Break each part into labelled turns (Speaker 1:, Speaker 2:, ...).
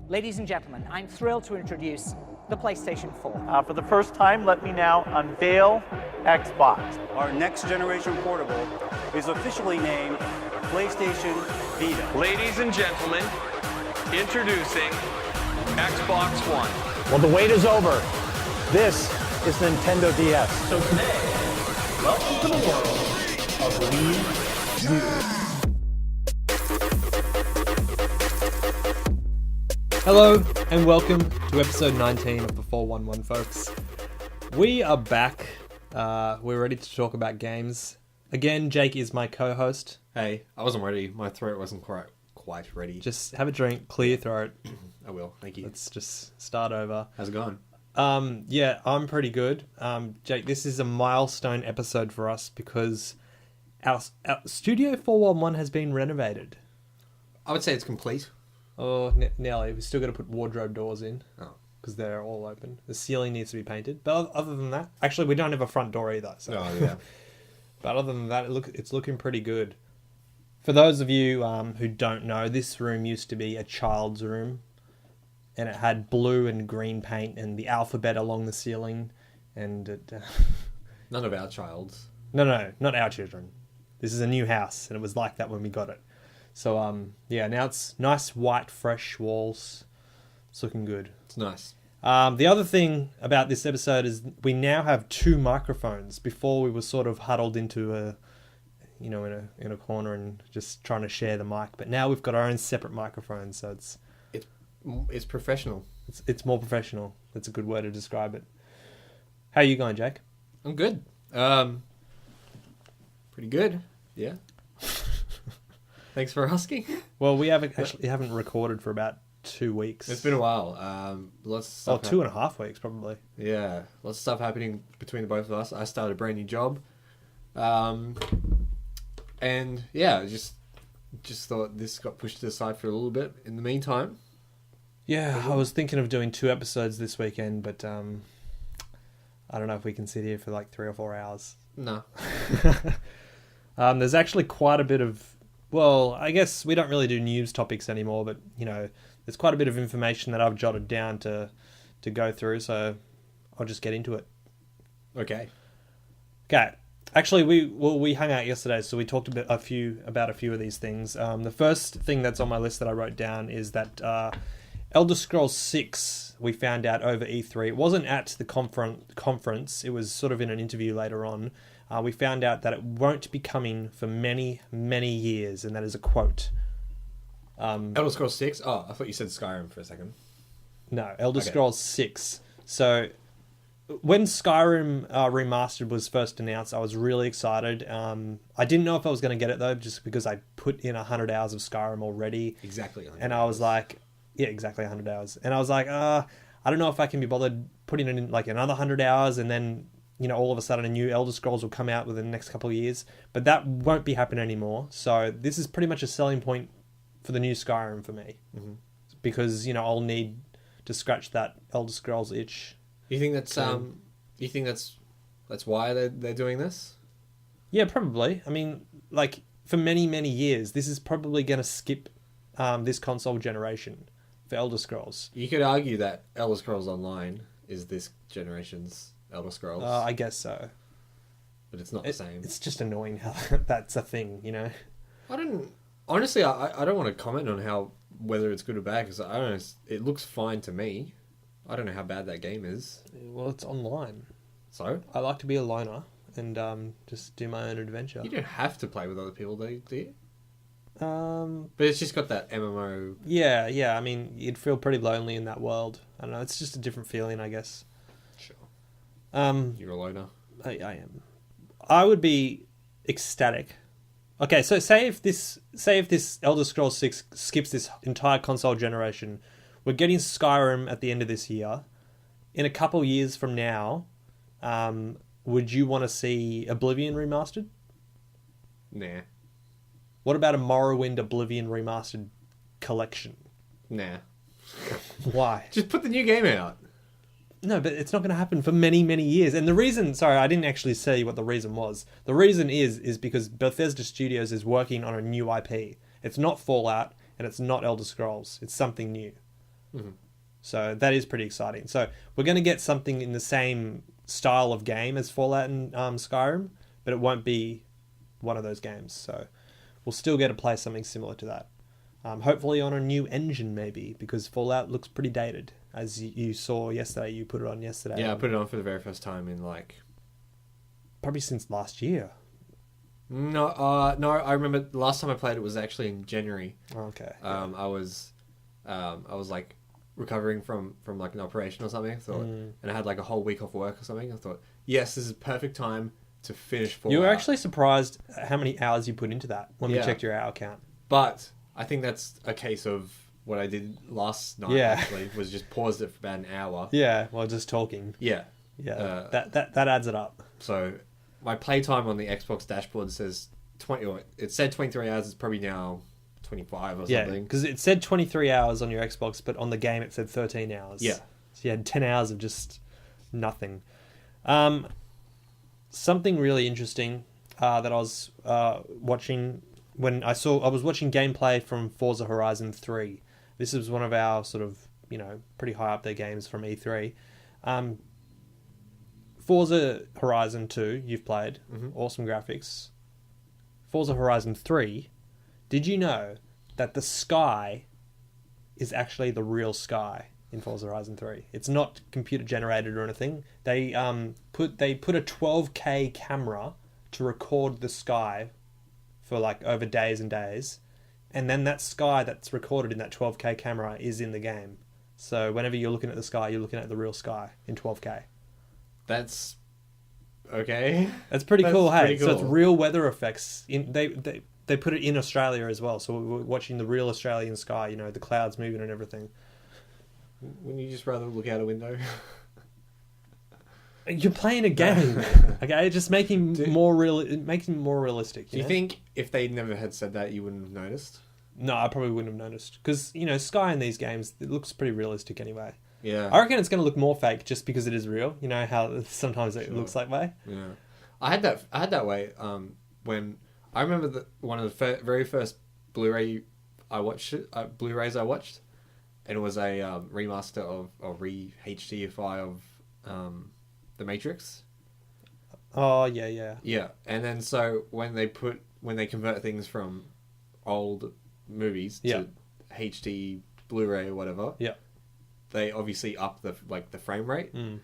Speaker 1: Ladies and gentlemen, I'm thrilled to introduce the PlayStation 4.
Speaker 2: For the first time, let me now unveil Xbox.
Speaker 3: Our next generation portable is officially named PlayStation Vita.
Speaker 4: Ladies and gentlemen, introducing Xbox One.
Speaker 2: Well, the wait is over. This is Nintendo DS.
Speaker 5: So today, welcome to the world of Wii U.
Speaker 6: Hello and welcome to episode 19 of the 411, folks. We are back. We're ready to talk about games. Again, Jake is my co-host.
Speaker 7: Hey, I wasn't ready. My throat wasn't quite ready.
Speaker 6: Just have a drink, clear your throat.
Speaker 7: I will. Thank you.
Speaker 6: Let's just start over.
Speaker 7: How's it going?
Speaker 6: Yeah, I'm pretty good. Jake, this is a milestone episode for us because our Studio 411 has been renovated.
Speaker 7: I would say it's complete.
Speaker 6: Oh, Nelly, we still got to put wardrobe doors in.
Speaker 7: Oh.
Speaker 6: Because they're all open. The ceiling needs to be painted. But other than that, actually, we don't have a front door either. So.
Speaker 7: Oh, yeah.
Speaker 6: But other than that, it's looking pretty good. For those of you who don't know, this room used to be a child's room. And it had blue and green paint and the alphabet along the ceiling. And it,
Speaker 7: None of our childs.
Speaker 6: No, not our children. This is a new house, and it was like that when we got it. So, yeah, now it's nice, white, fresh walls. It's looking good.
Speaker 7: It's nice.
Speaker 6: The other thing about this episode is we now have two microphones. Before we were sort of huddled into in a corner and just trying to share the mic. But now we've got our own separate microphones, so
Speaker 7: it's professional.
Speaker 6: It's more professional. That's a good way to describe it. How are you going, Jake?
Speaker 7: I'm good. Pretty good. Yeah. Thanks for asking.
Speaker 6: Well, we haven't recorded for about 2 weeks.
Speaker 7: It's been a while. Lots of stuff.
Speaker 6: 2.5 weeks probably.
Speaker 7: Yeah, lots of stuff happening between the both of us. I started a brand new job, and yeah, just thought this got pushed to the side for a little bit. In the meantime,
Speaker 6: yeah, I was thinking of doing 2 episodes this weekend, but I don't know if we can sit here for like 3 or 4 hours.
Speaker 7: No.
Speaker 6: There's actually quite a bit of. Well, I guess we don't really do news topics anymore, but, there's quite a bit of information that I've jotted down to go through, so I'll just get into it.
Speaker 7: Okay.
Speaker 6: Actually, we hung out yesterday, so we talked about a few of these things. The first thing that's on my list that I wrote down is that Elder Scrolls 6, we found out over E3. It wasn't at the conference, it was sort of in an interview later on. We found out that it won't be coming for many, many years, and that is a quote.
Speaker 7: Elder Scrolls 6? Oh, I thought you said Skyrim for a second.
Speaker 6: No, Elder Scrolls 6. So, when Skyrim Remastered was first announced, I was really excited. I didn't know if I was going to get it, though, just because I put in 100 hours of Skyrim already.
Speaker 7: Exactly 100
Speaker 6: And I was like, yeah, exactly 100 hours. And I was like, I don't know if I can be bothered putting in like another 100 hours and then... all of a sudden a new Elder Scrolls will come out within the next couple of years. But that won't be happening anymore. So this is pretty much a selling point for the new Skyrim for me. Mm-hmm. Because, I'll need to scratch that Elder Scrolls itch.
Speaker 7: You think that's why they're doing this?
Speaker 6: Yeah, probably. I mean, like, for many, many years, this is probably going to skip this console generation for Elder Scrolls.
Speaker 7: You could argue that Elder Scrolls Online is this generation's Elder Scrolls.
Speaker 6: I guess so.
Speaker 7: But it's not the same.
Speaker 6: It's just annoying how that's a thing,
Speaker 7: I don't want to comment on whether it's good or bad, because I don't know, it looks fine to me. I don't know how bad that game is.
Speaker 6: Well, it's online.
Speaker 7: So?
Speaker 6: I like to be a loner and just do my own adventure.
Speaker 7: You don't have to play with other people, do you?
Speaker 6: But
Speaker 7: it's just got that MMO...
Speaker 6: Yeah, I mean, you'd feel pretty lonely in that world. I don't know, it's just a different feeling, I guess.
Speaker 7: Sure.
Speaker 6: You're
Speaker 7: a loner.
Speaker 6: I am. I would be ecstatic. Okay, so say if this Elder Scrolls 6 skips this entire console generation, we're getting Skyrim at the end of this year. In a couple years from now, would you want to see Oblivion remastered?
Speaker 7: Nah.
Speaker 6: What about a Morrowind Oblivion remastered collection?
Speaker 7: Nah.
Speaker 6: Why?
Speaker 7: Just put the new game out.
Speaker 6: No, but it's not going to happen for many, many years. And the reason... Sorry, I didn't actually say what the reason was. The reason is because Bethesda Studios is working on a new IP. It's not Fallout, and it's not Elder Scrolls. It's something new. So that is pretty exciting. So we're going to get something in the same style of game as Fallout and Skyrim, but it won't be one of those games. So we'll still get to play something similar to that. Hopefully on a new engine, maybe, because Fallout looks pretty dated. As you saw yesterday, you put it on yesterday.
Speaker 7: Yeah, I put it on for the very first time in
Speaker 6: probably since last year.
Speaker 7: No, I remember the last time I played it was actually in January.
Speaker 6: Okay.
Speaker 7: I was like recovering from like an operation or something. I thought, and I had like a whole week off work or something. I thought, yes, this is perfect time to finish Fallout.
Speaker 6: You were actually surprised at how many hours you put into that when we checked your hour count.
Speaker 7: But I think that's a case of what I did last night. Actually, was just paused it for about an hour.
Speaker 6: Yeah, well, just talking.
Speaker 7: Yeah,
Speaker 6: that adds it up.
Speaker 7: So my playtime on the Xbox dashboard says 20. Or it said 23 hours. It's probably now 25 or something.
Speaker 6: Yeah, because it said 23 hours on your Xbox, but on the game it said 13 hours.
Speaker 7: Yeah.
Speaker 6: So you had 10 hours of just nothing. Something really interesting that I was watching when I was watching gameplay from Forza Horizon 3. This is one of our sort of, pretty high up there games from E3. Forza Horizon 2, you've played. Awesome graphics. Forza Horizon 3, did you know that the sky is actually the real sky in Forza Horizon 3? It's not computer generated or anything. They put a 12K camera to record the sky for like over days and days, and then that sky that's recorded in that 12K camera is in the game. So whenever you're looking at the sky, you're looking at the real sky in 12K.
Speaker 7: That's okay.
Speaker 6: That's pretty cool, hey?
Speaker 7: Pretty cool.
Speaker 6: So it's real weather effects. They put it in Australia as well, so we're watching the real Australian sky, the clouds moving and everything.
Speaker 7: Wouldn't you just rather look out a window?
Speaker 6: You're playing a game, okay? Just making more realistic.
Speaker 7: Do you think if they never had said that, you wouldn't have noticed?
Speaker 6: No, I probably wouldn't have noticed. Because, sky in these games, it looks pretty realistic anyway.
Speaker 7: Yeah.
Speaker 6: I reckon it's going to look more fake just because it is real. You know how sometimes it looks that way?
Speaker 7: Yeah. I had that way when... I remember one of the very first Blu-rays I watched, and it was a remaster of re-HDify of The Matrix.
Speaker 6: Oh, yeah.
Speaker 7: Yeah, and then so when they convert things from old movies to HD Blu-ray or whatever, they obviously up the frame rate. And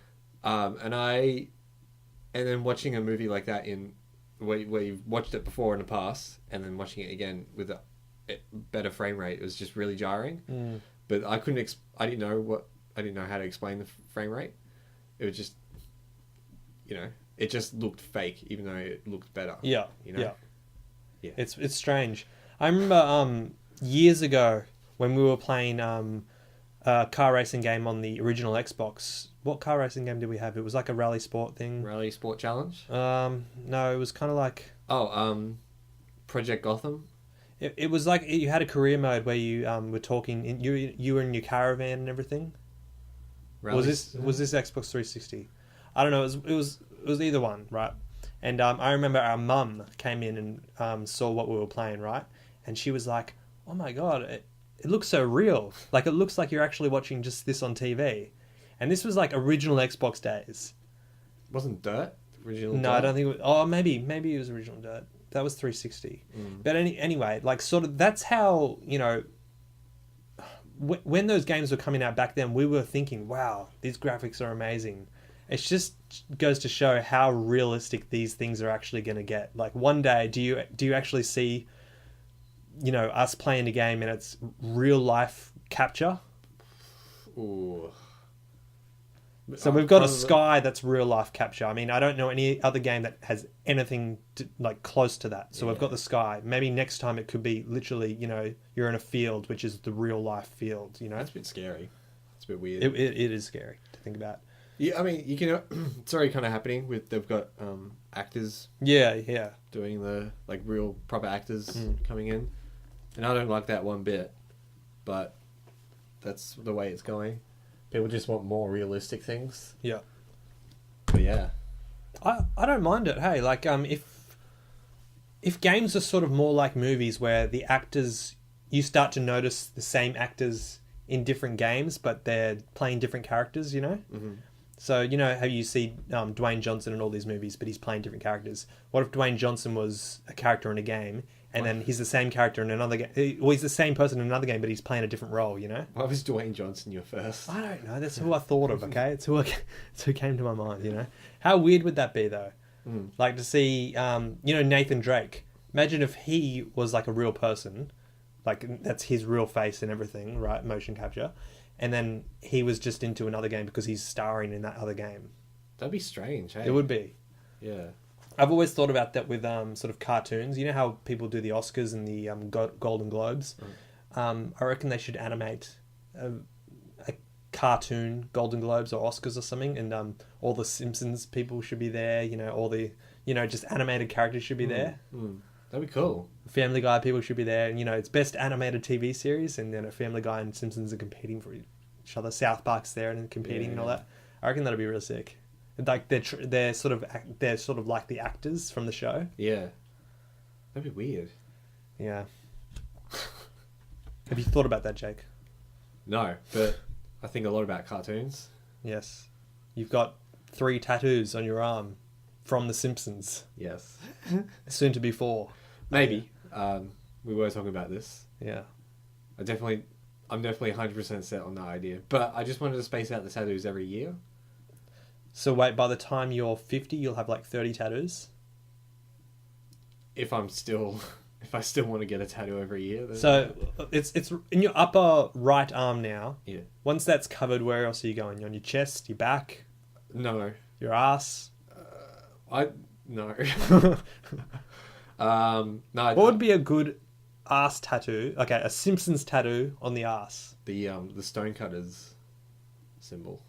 Speaker 7: then watching a movie like that where you've watched it before in the past and then watching it again with a better frame rate, it was just really jarring. But I didn't know how to explain the frame rate. It was just, it just looked fake, even though it looked better. Yeah.
Speaker 6: It's strange. I remember years ago when we were playing a car racing game on the original Xbox. What car racing game did we have? It was like a rally sport thing.
Speaker 7: Rally Sport Challenge?
Speaker 6: No, it was kind of like...
Speaker 7: Project Gotham?
Speaker 6: It was like you had a career mode where you were talking... You were in your caravan and everything. Was this Xbox 360? I don't know. It was either one, right? And I remember our mum came in and saw what we were playing, right? And she was like, "Oh my god, it looks so real. Like it looks like you're actually watching just this on TV." And this was like original Xbox days.
Speaker 7: Wasn't Dirt original?
Speaker 6: No,
Speaker 7: Dirt?
Speaker 6: I don't think. Maybe it was original Dirt. That was 360. But anyway, like sort of that's how when those games were coming out back then, we were thinking, "Wow, these graphics are amazing." It just goes to show how realistic these things are actually going to get. Like one day, do you actually see, us playing a game and it's real life capture?
Speaker 7: Ooh.
Speaker 6: So we've got a sky that's real life capture. I mean, I don't know any other game that has anything close to that. So we've got the sky. Maybe next time it could be literally, you're in a field, which is the real life field.
Speaker 7: That's a bit scary. It's a bit weird.
Speaker 6: It is scary to think about.
Speaker 7: Yeah, I mean, you can. It's already kind of happening with they've got actors.
Speaker 6: Yeah.
Speaker 7: Doing the real proper actors coming in, and I don't like that one bit, but that's the way it's going. People just want more realistic things.
Speaker 6: Yeah.
Speaker 7: But yeah.
Speaker 6: I don't mind it. Hey, like if games are sort of more like movies where the actors, you start to notice the same actors in different games, but they're playing different characters, you know?
Speaker 7: Mm-hmm.
Speaker 6: So, you know how you see Dwayne Johnson in all these movies, but he's playing different characters. What if Dwayne Johnson was a character in a game, and then he's the same character in another game? Well, he's the same person in another game, but he's playing a different role, you know?
Speaker 7: Why was Dwayne Johnson your first?
Speaker 6: I don't know. That's who I thought of, okay? It's who came to my mind, you know? How weird would that be, though? Like to see, you know, Nathan Drake. Imagine if he was like a real person, like that's his real face and everything, right? Motion capture. And then he was just into another game because he's starring in that other game.
Speaker 7: That'd be strange, hey?
Speaker 6: It would be.
Speaker 7: Yeah.
Speaker 6: I've always thought about that with sort of cartoons. You know how people do the Oscars and the Golden Globes? I reckon they should animate a cartoon Golden Globes or Oscars or something, and all the Simpsons people should be there. You know, all the just animated characters should be there.
Speaker 7: That'd be cool.
Speaker 6: Family Guy people should be there, and it's best animated TV series, and then a Family Guy and Simpsons are competing for each other. South Park's there and competing and all that. I reckon that'd be real sick. Like they're sort of like the actors from the show.
Speaker 7: Yeah, that'd be weird.
Speaker 6: Yeah. Have you thought about that, Jake?
Speaker 7: No, but I think a lot about cartoons.
Speaker 6: Yes. You've got 3 tattoos on your arm from The Simpsons.
Speaker 7: Yes.
Speaker 6: Soon to be 4.
Speaker 7: Maybe. We were talking about this.
Speaker 6: Yeah.
Speaker 7: I'm definitely 100% set on that idea. But I just wanted to space out the tattoos every year.
Speaker 6: So wait, by the time you're 50, you'll have like 30 tattoos?
Speaker 7: If I still want to get a tattoo every year. Then...
Speaker 6: So it's in your upper right arm now.
Speaker 7: Yeah.
Speaker 6: Once that's covered, where else are you going? On your chest, your back?
Speaker 7: No.
Speaker 6: Your ass?
Speaker 7: No.
Speaker 6: No. What would be a good ass tattoo? Okay, a Simpsons tattoo on the ass.
Speaker 7: The Stonecutters symbol.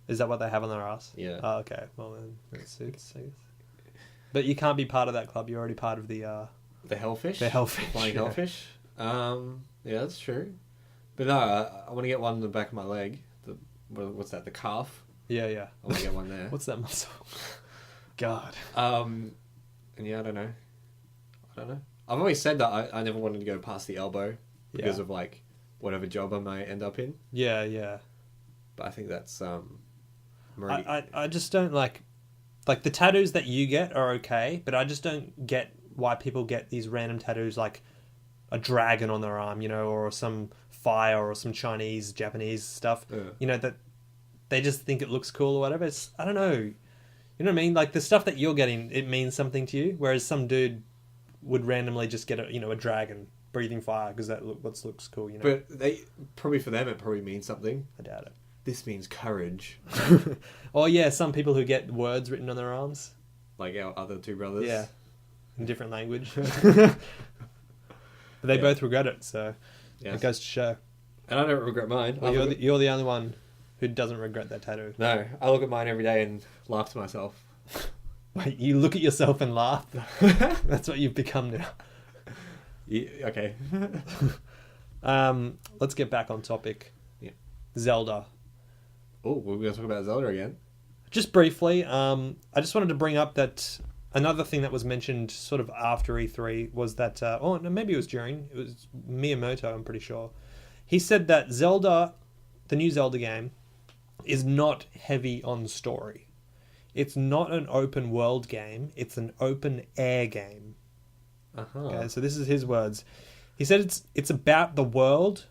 Speaker 6: Is that what they have on their ass?
Speaker 7: Yeah.
Speaker 6: Oh, okay. Well then, that suits. But you can't be part of that club. You're already part of the
Speaker 7: Hellfish.
Speaker 6: The Hellfish.
Speaker 7: Flying Hellfish. Yeah, that's true. But no, I want to get one on the back of my leg. What's that? The calf.
Speaker 6: Yeah.
Speaker 7: I want to get one there.
Speaker 6: What's that muscle? God.
Speaker 7: And yeah, I don't know. I've always said that I never wanted to go past the elbow because of like whatever job I might end up in.
Speaker 6: Yeah.
Speaker 7: But I think that's
Speaker 6: I just don't like the tattoos that you get are okay, but I just don't get why people get these random tattoos like a dragon on their arm, or some fire or some Chinese, Japanese stuff.
Speaker 7: Yeah.
Speaker 6: That they just think it looks cool or whatever. I don't know. You know what I mean? Like the stuff that you're getting, it means something to you, whereas some dude would randomly just get a dragon breathing fire because that looks cool.
Speaker 7: But for them it probably means something.
Speaker 6: I doubt it.
Speaker 7: This means courage.
Speaker 6: Oh yeah, some people who get words written on their arms,
Speaker 7: like our other 2 brothers.
Speaker 6: Yeah, in different language. But they both regret it, so it goes to show.
Speaker 7: And I don't regret mine.
Speaker 6: Well, you're the only one who doesn't regret that tattoo.
Speaker 7: No, I look at mine every day and laugh to myself.
Speaker 6: Wait, you look at yourself and laugh? That's what you've become now.
Speaker 7: Yeah, okay.
Speaker 6: Let's get back on topic.
Speaker 7: Yeah.
Speaker 6: Zelda.
Speaker 7: Oh, we're going to talk about Zelda again.
Speaker 6: Just briefly, I just wanted to bring up that another thing that was mentioned sort of after E3 was that, maybe it was during, it was Miyamoto, I'm pretty sure. He said that Zelda, the new Zelda game, is not heavy on story. It's not an open world game, it's an open air game.
Speaker 7: Uh-huh.
Speaker 6: Okay, so this is his words. He said it's about the world,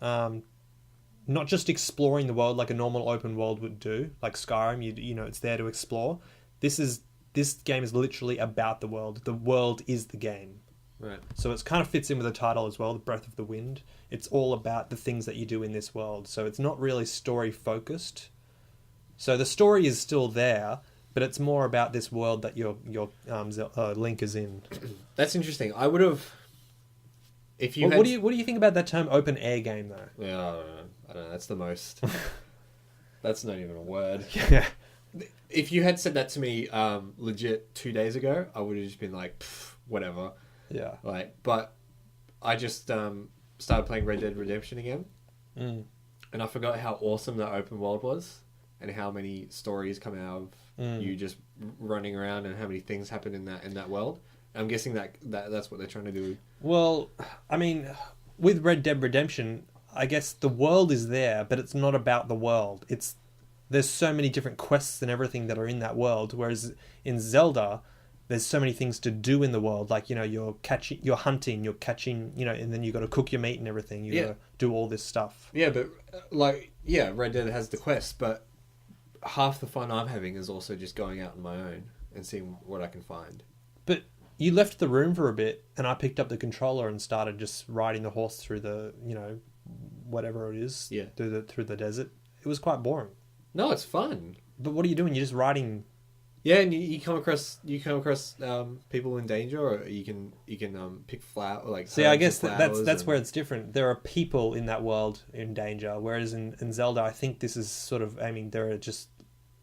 Speaker 6: not just exploring the world like a normal open world would do, like Skyrim. It's there to explore. This game is literally about the world. The world is the game.
Speaker 7: Right.
Speaker 6: So it kind of fits in with the title as well, The Breath of the Wind. It's all about the things that you do in this world. So it's not really story focused. So the story is still there, but it's more about this world that your Link is in.
Speaker 7: That's interesting. I would have. If you
Speaker 6: what do you think about that term open air game though?
Speaker 7: Yeah, I don't know. That's the most. That's not even a word.
Speaker 6: Yeah.
Speaker 7: If you had said that to me, legit 2 days ago, I would have just been like, whatever.
Speaker 6: Yeah.
Speaker 7: But I just started playing Red Dead Redemption again, and I forgot how awesome that open world was, and how many stories come out of you just running around, and how many things happen in that world. I'm guessing that's what they're trying to do.
Speaker 6: Well, I mean, with Red Dead Redemption, I guess the world is there, but it's not about the world. There's so many different quests and everything that are in that world, whereas in Zelda, there's so many things to do in the world. Like, you're hunting, you're catching, and then you got to cook your meat and everything. You got to do all this stuff.
Speaker 7: Yeah, but Red Dead has the quest, but half the fun I'm having is also just going out on my own and seeing what I can find.
Speaker 6: But you left the room for a bit, and I picked up the controller and started just riding the horse through the, whatever it is, through the desert. It was quite boring.
Speaker 7: No, it's fun.
Speaker 6: But what are you doing? You're just riding.
Speaker 7: Yeah, and you come across people in danger, or you can pick flowers.
Speaker 6: See, I guess that's where it's different. There are people in that world in danger, whereas in Zelda, I think this is sort of aiming. There are just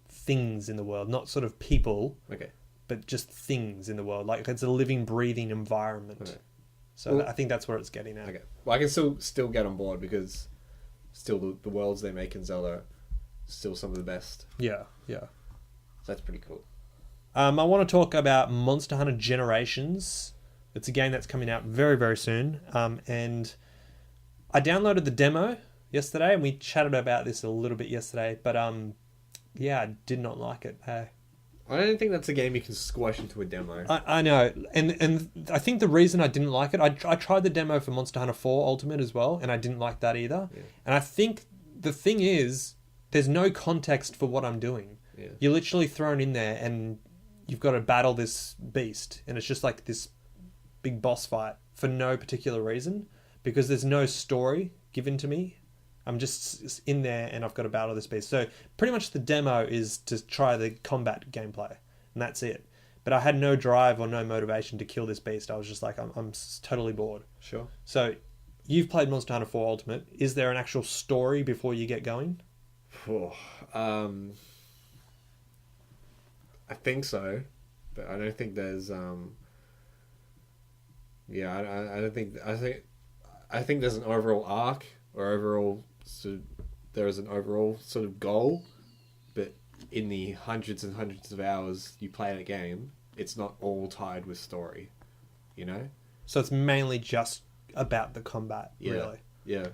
Speaker 6: things in the world, not sort of people.
Speaker 7: Okay. But
Speaker 6: just things in the world, like it's a living, breathing environment. Okay. So I think that's where it's getting at.
Speaker 7: Okay. Well, I can still get on board because still the worlds they make in Zelda are still some of the best.
Speaker 6: Yeah.
Speaker 7: So that's pretty cool.
Speaker 6: I want to talk about Monster Hunter Generations. It's a game that's coming out very, very soon. And I downloaded the demo yesterday, and we chatted about this a little bit yesterday. But I did not like it.
Speaker 7: I don't think that's a game you can squash into a demo.
Speaker 6: I know, and I think the reason I didn't like it, I tried the demo for Monster Hunter 4 Ultimate as well, and I didn't like that either. Yeah. And I think the thing is, there's no context for what I'm doing.
Speaker 7: Yeah.
Speaker 6: You're literally thrown in there, and you've got to battle this beast, and it's just like this big boss fight for no particular reason, because there's no story given to me. I'm just in there and I've got to battle this beast. So pretty much the demo is to try the combat gameplay, and that's it. But I had no drive or no motivation to kill this beast. I was just like, I'm totally bored.
Speaker 7: Sure.
Speaker 6: So you've played Monster Hunter 4 Ultimate. Is there an actual story before you get going?
Speaker 7: I think so, but I don't think there's I think there's an overall arc or overall. So there is an overall sort of goal, but in the hundreds and hundreds of hours you play a game, it's not all tied with story,
Speaker 6: So it's mainly just about the combat, really.
Speaker 7: Yeah.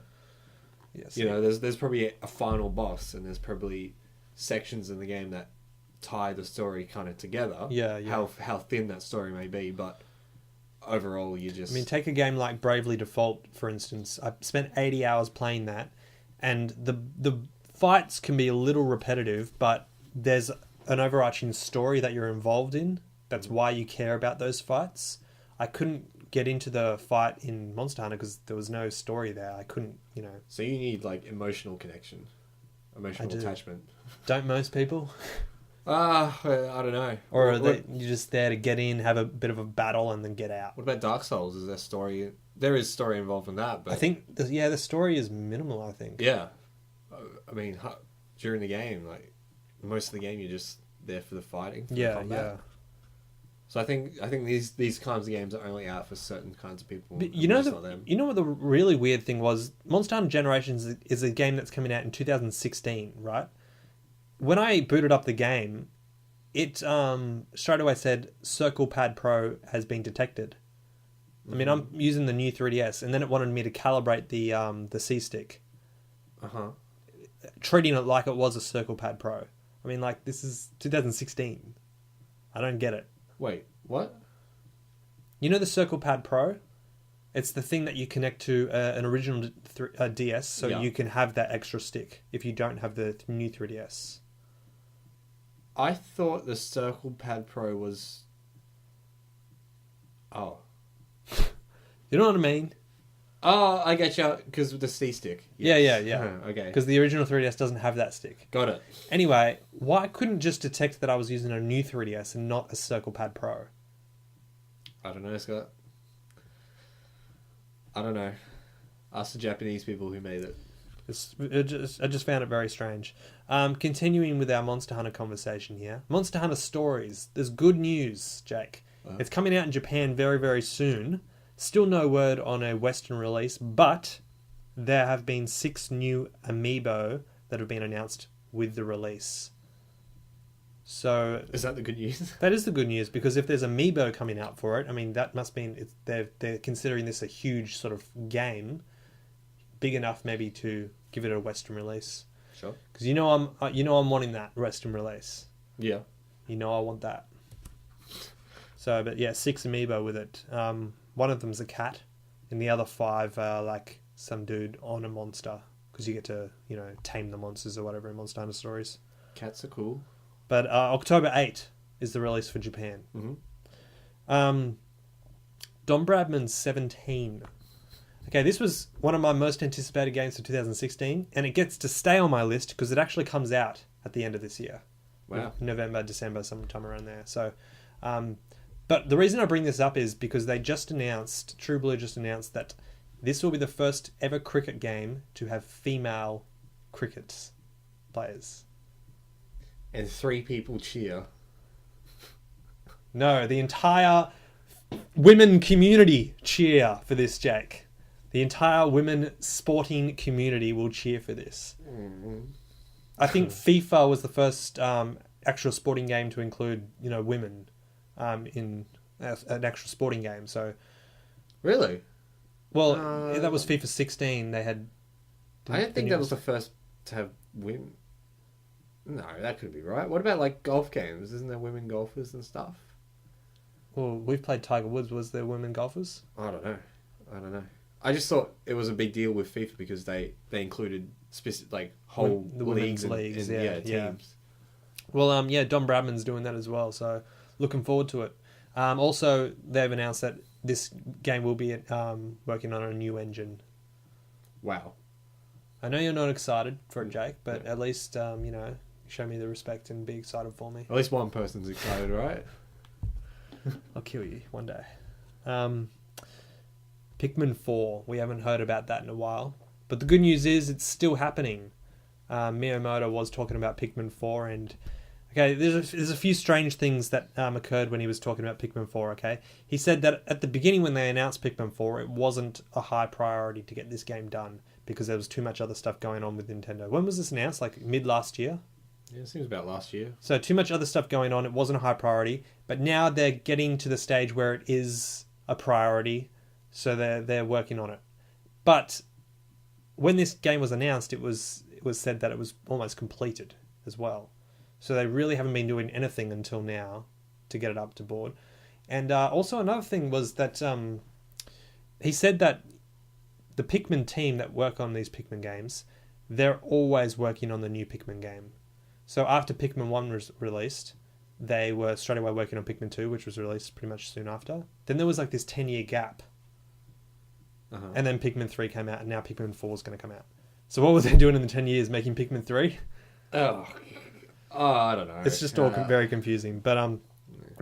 Speaker 6: Yes.
Speaker 7: There's probably a final boss, and there's probably sections in the game that tie the story kind of together.
Speaker 6: Yeah.
Speaker 7: How thin that story may be, but overall you just...
Speaker 6: take a game like Bravely Default, for instance. I spent 80 hours playing that. And the fights can be a little repetitive, but there's an overarching story that you're involved in. That's why you care about those fights. I couldn't get into the fight in Monster Hunter because there was no story there. I couldn't,
Speaker 7: So you need emotional connection, emotional attachment.
Speaker 6: Don't most people?
Speaker 7: I don't know.
Speaker 6: Or you're just there to get in, have a bit of a battle, and then get out.
Speaker 7: What about Dark Souls? Is there story? There is story involved in that, but
Speaker 6: I think the story is minimal. I think.
Speaker 7: Yeah, during the game, most of the game, you're just there for the fighting. For the combat. So I think these kinds of games are only out for certain kinds of people.
Speaker 6: But you know what the really weird thing was? Monster Hunter Generations is a game that's coming out in 2016, right? When I booted up the game, it straight away said Circle Pad Pro has been detected. I mean, I'm using the new 3DS, and then it wanted me to calibrate the C stick. Treating it like it was a Circle Pad Pro. I mean, this is 2016. I don't get it.
Speaker 7: Wait, what?
Speaker 6: You know the Circle Pad Pro? It's the thing that you connect to an original DS, so you can have that extra stick if you don't have the new 3DS.
Speaker 7: I thought the Circle Pad Pro was... Oh.
Speaker 6: You know what I mean?
Speaker 7: Oh, I get you, because with the C stick.
Speaker 6: Yes. Yeah.
Speaker 7: Okay.
Speaker 6: Because the original 3DS doesn't have that stick.
Speaker 7: Got it.
Speaker 6: Anyway, why couldn't just detect that I was using a new 3DS and not a Circle Pad Pro?
Speaker 7: I don't know, Scott. I don't know. Ask the Japanese people who made it.
Speaker 6: I just found it very strange. Continuing with our Monster Hunter conversation here. Monster Hunter Stories. There's good news, Jake. It's coming out in Japan very, very soon. Still no word on a Western release, but there have been 6 new amiibo that have been announced with the release. So
Speaker 7: is that the good news?
Speaker 6: That is the good news, because if there's amiibo coming out for it, I mean, that must mean they're considering this a huge sort of game. big enough maybe to give it a Western release.
Speaker 7: Sure.
Speaker 6: Because I'm wanting that Western release.
Speaker 7: Yeah.
Speaker 6: I want that. So, but yeah, 6 amiibo with it. One of them's a cat, and the other 5 are like some dude on a monster, because you get to tame the monsters or whatever in Monster Hunter Stories.
Speaker 7: Cats are cool.
Speaker 6: But October 8 is the release for Japan.
Speaker 7: Mm-hmm.
Speaker 6: Don Bradman's 17. Okay, this was one of my most anticipated games for 2016, and it gets to stay on my list because it actually comes out at the end of this year.
Speaker 7: Wow.
Speaker 6: November, December, sometime around there. So, but the reason I bring this up is because True Blue just announced that this will be the first ever cricket game to have female cricket players.
Speaker 7: And 3 people cheer.
Speaker 6: No, the entire women community cheer for this, Jake. The entire women sporting community will cheer for this.
Speaker 7: Mm-hmm.
Speaker 6: I think FIFA was the first actual sporting game to include, women in an actual sporting game. So,
Speaker 7: really,
Speaker 6: well, that was FIFA 16. They had.
Speaker 7: I don't think that was the first to have women. No, that could be right. What about like golf games? Isn't there women golfers and stuff?
Speaker 6: Well, we've played Tiger Woods. Was there women golfers?
Speaker 7: I don't know. I just thought it was a big deal with FIFA because they included specific the
Speaker 6: leagues
Speaker 7: and
Speaker 6: teams. Well, Don Bradman's doing that as well, so looking forward to it. Also, they've announced that this game will be working on a new engine.
Speaker 7: Wow.
Speaker 6: I know you're not excited for it, Jake, but at least show me the respect and be excited for me.
Speaker 7: At least one person's excited, right?
Speaker 6: I'll kill you one day. Pikmin 4. We haven't heard about that in a while. But the good news is it's still happening. Miyamoto was talking about Pikmin 4 and... Okay, there's a few strange things that occurred when he was talking about Pikmin 4, okay? He said that at the beginning when they announced Pikmin 4, it wasn't a high priority to get this game done because there was too much other stuff going on with Nintendo. When was this announced? Like mid last year?
Speaker 7: Yeah, it seems about last year.
Speaker 6: So too much other stuff going on. It wasn't a high priority. But now they're getting to the stage where it is a priority. So they're working on it. But when this game was announced, it was said that it was almost completed as well. So they really haven't been doing anything until now to get it up to board. And also another thing was that he said that the Pikmin team that work on these Pikmin games, they're always working on the new Pikmin game. So after Pikmin 1 was released, they were straight away working on Pikmin 2, which was released pretty much soon after. Then there was like this 10-year gap.
Speaker 7: Uh-huh.
Speaker 6: And then Pikmin 3 came out, and now Pikmin 4 is going to come out. So what was they doing in the 10 years? Making Pikmin 3?
Speaker 7: Oh, I don't know.
Speaker 6: It's just all very confusing. But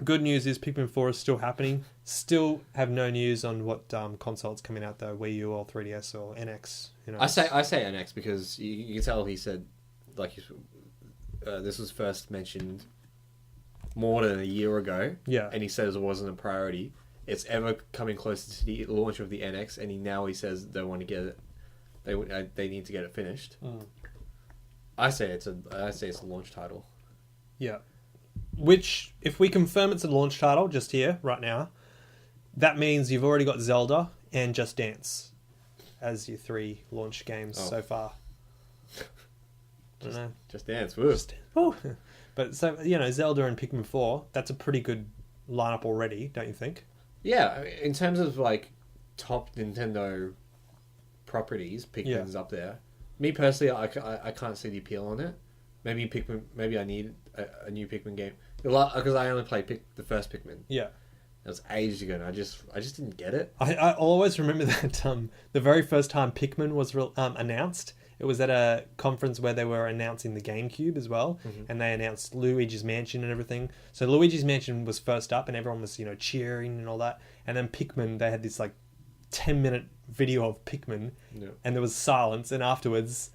Speaker 6: good news is Pikmin 4 is still happening. Still have no news on what console it's coming out, though. Wii U or 3DS or NX.
Speaker 7: I say NX because you can tell he said, this was first mentioned more than a year ago.
Speaker 6: Yeah.
Speaker 7: And he says it wasn't a priority. It's ever coming closer to the launch of the NX, and he says they want to get it. They need to get it finished. I say it's a launch title.
Speaker 6: Yeah. Which, if we confirm it's a launch title just here right now, that means you've already got Zelda and Just Dance as your 3 launch games so far. I don't know.
Speaker 7: Just Dance. Woo.
Speaker 6: Woo. But so Zelda and Pikmin 4, that's a pretty good lineup already, don't you think?
Speaker 7: Yeah, in terms of top Nintendo properties, Pikmin's up there. Me personally, I can't see the appeal on it. Maybe I need a new Pikmin game because I only played the first Pikmin.
Speaker 6: Yeah,
Speaker 7: it was ages ago, and I just didn't get it.
Speaker 6: I always remember that the very first time Pikmin was announced, it was at a conference where they were announcing the GameCube as well, and they announced Luigi's Mansion and everything. So Luigi's Mansion was first up, and everyone was cheering and all that. And then Pikmin, they had this 10-minute video of Pikmin, and there was silence. And afterwards,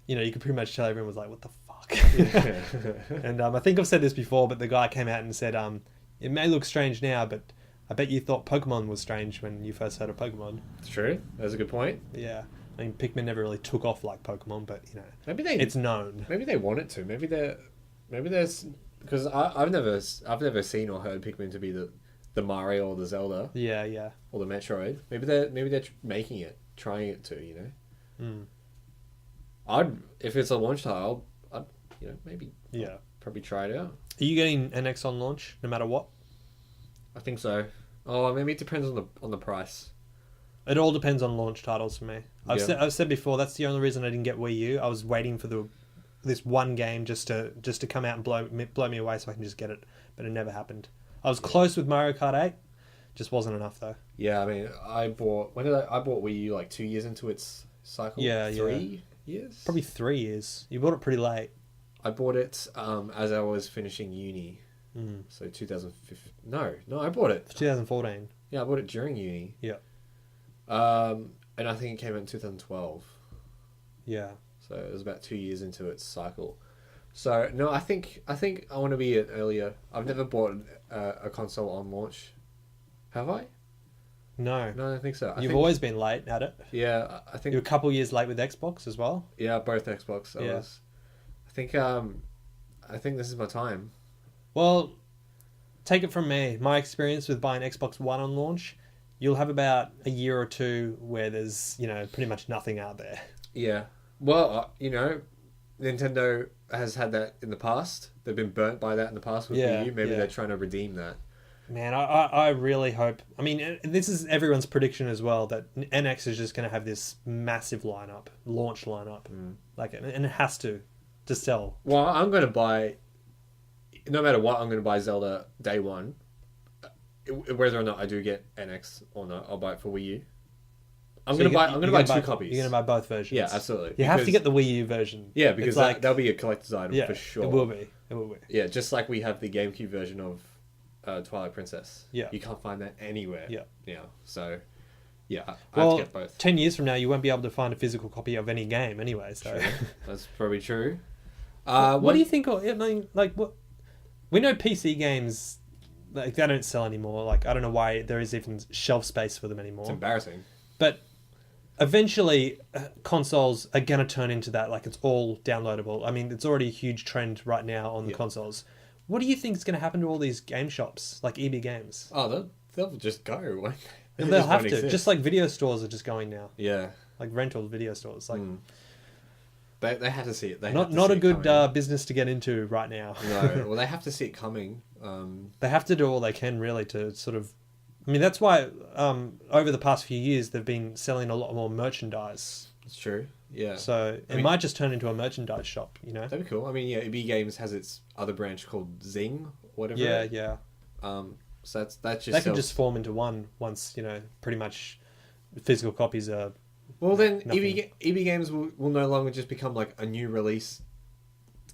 Speaker 6: you could pretty much tell everyone was like, "What the fuck?" And I think I've said this before, but the guy came out and said, "It may look strange now, but I bet you thought Pokemon was strange when you first heard of Pokemon."
Speaker 7: It's true. That's a good point.
Speaker 6: Yeah. I mean, Pikmin never really took off like Pokemon, but
Speaker 7: maybe
Speaker 6: it's known.
Speaker 7: Maybe they want it to. Maybe there's because I've never seen or heard Pikmin to be the Mario or the Zelda.
Speaker 6: Yeah.
Speaker 7: Or the Metroid. Maybe they're making it, trying it to. If it's a launch title, I'd maybe
Speaker 6: Yeah.
Speaker 7: probably try it out.
Speaker 6: Are you getting NX on launch no matter what?
Speaker 7: I think so. Oh, maybe it depends on the price.
Speaker 6: It all depends on launch titles for me. I've
Speaker 7: Yeah.
Speaker 6: I've said before, that's the only reason I didn't get Wii U. I was waiting for this one game just to come out and blow me away so I can just get it, but it never happened. I was close with Mario Kart 8, just wasn't enough though.
Speaker 7: Yeah, I mean, I bought Wii U like 2 years into its cycle.
Speaker 6: Yeah,
Speaker 7: 3 years.
Speaker 6: Probably 3 years. You bought it pretty late.
Speaker 7: I bought it as I was finishing uni. So 2015. No, I bought it.
Speaker 6: 2014.
Speaker 7: Yeah, I bought it during uni.
Speaker 6: Yeah.
Speaker 7: And I think it came out in 2012.
Speaker 6: Yeah.
Speaker 7: So it was about 2 years into its cycle. So no, I think I want to be earlier. I've never bought a console on launch. Have I?
Speaker 6: No.
Speaker 7: No, I don't think so.
Speaker 6: You've always been late at it.
Speaker 7: Yeah, I think
Speaker 6: You're a couple years late with Xbox as well.
Speaker 7: Yeah, both Xbox. I think this is my time.
Speaker 6: Well, take it from me. My experience with buying Xbox One on launch, you'll have about a year or two where there's, pretty much nothing out there.
Speaker 7: Yeah. Well, Nintendo has had that in the past. They've been burnt by that in the past with Wii U. Maybe they're trying to redeem that.
Speaker 6: Man, I really hope... I mean, this is everyone's prediction as well, that NX is just going to have this massive launch lineup. And it has to sell.
Speaker 7: Well, I'm going to buy... No matter what, I'm going to buy Zelda day one. Whether or not I do get NX or not, I'll buy it for Wii U. I'm going to buy two copies.
Speaker 6: You're going to buy both versions.
Speaker 7: Yeah, absolutely.
Speaker 6: You have to get the Wii U version.
Speaker 7: Yeah, because that'll be a collector's item for sure.
Speaker 6: It will be.
Speaker 7: Yeah, just like we have the GameCube version of Twilight Princess.
Speaker 6: Yeah.
Speaker 7: You can't find that anywhere.
Speaker 6: Yeah.
Speaker 7: Yeah. So, yeah, I
Speaker 6: well,
Speaker 7: have to get both.
Speaker 6: 10 years from now, you won't be able to find a physical copy of any game anyway. So
Speaker 7: That's probably true.
Speaker 6: What do you think? I mean, what we know, PC games they don't sell anymore. Like, I don't know why there is even shelf space for them anymore.
Speaker 7: It's embarrassing.
Speaker 6: But eventually, consoles are going to turn into that. Like, it's all downloadable. I mean, it's already a huge trend right now on the consoles. What do you think is going to happen to all these game shops, like EB Games?
Speaker 7: Oh, they'll just go.
Speaker 6: They'll have to. Just like video stores are just going now.
Speaker 7: Yeah.
Speaker 6: Like rental video stores. Like
Speaker 7: They have to see it.
Speaker 6: Not a good business to get into right now.
Speaker 7: No. Well, they have to see it coming.
Speaker 6: They have to do all they can really to sort of... I mean, that's why over the past few years they've been selling a lot more merchandise.
Speaker 7: It's true. Yeah.
Speaker 6: So it might just turn into a merchandise shop,
Speaker 7: That'd be cool. I mean, yeah, EB Games has its other branch called Zing, whatever.
Speaker 6: Yeah.
Speaker 7: So that's just...
Speaker 6: They can just form into one once, pretty much physical copies are...
Speaker 7: Well, then
Speaker 6: nothing.
Speaker 7: EB Games will no longer just become like a new release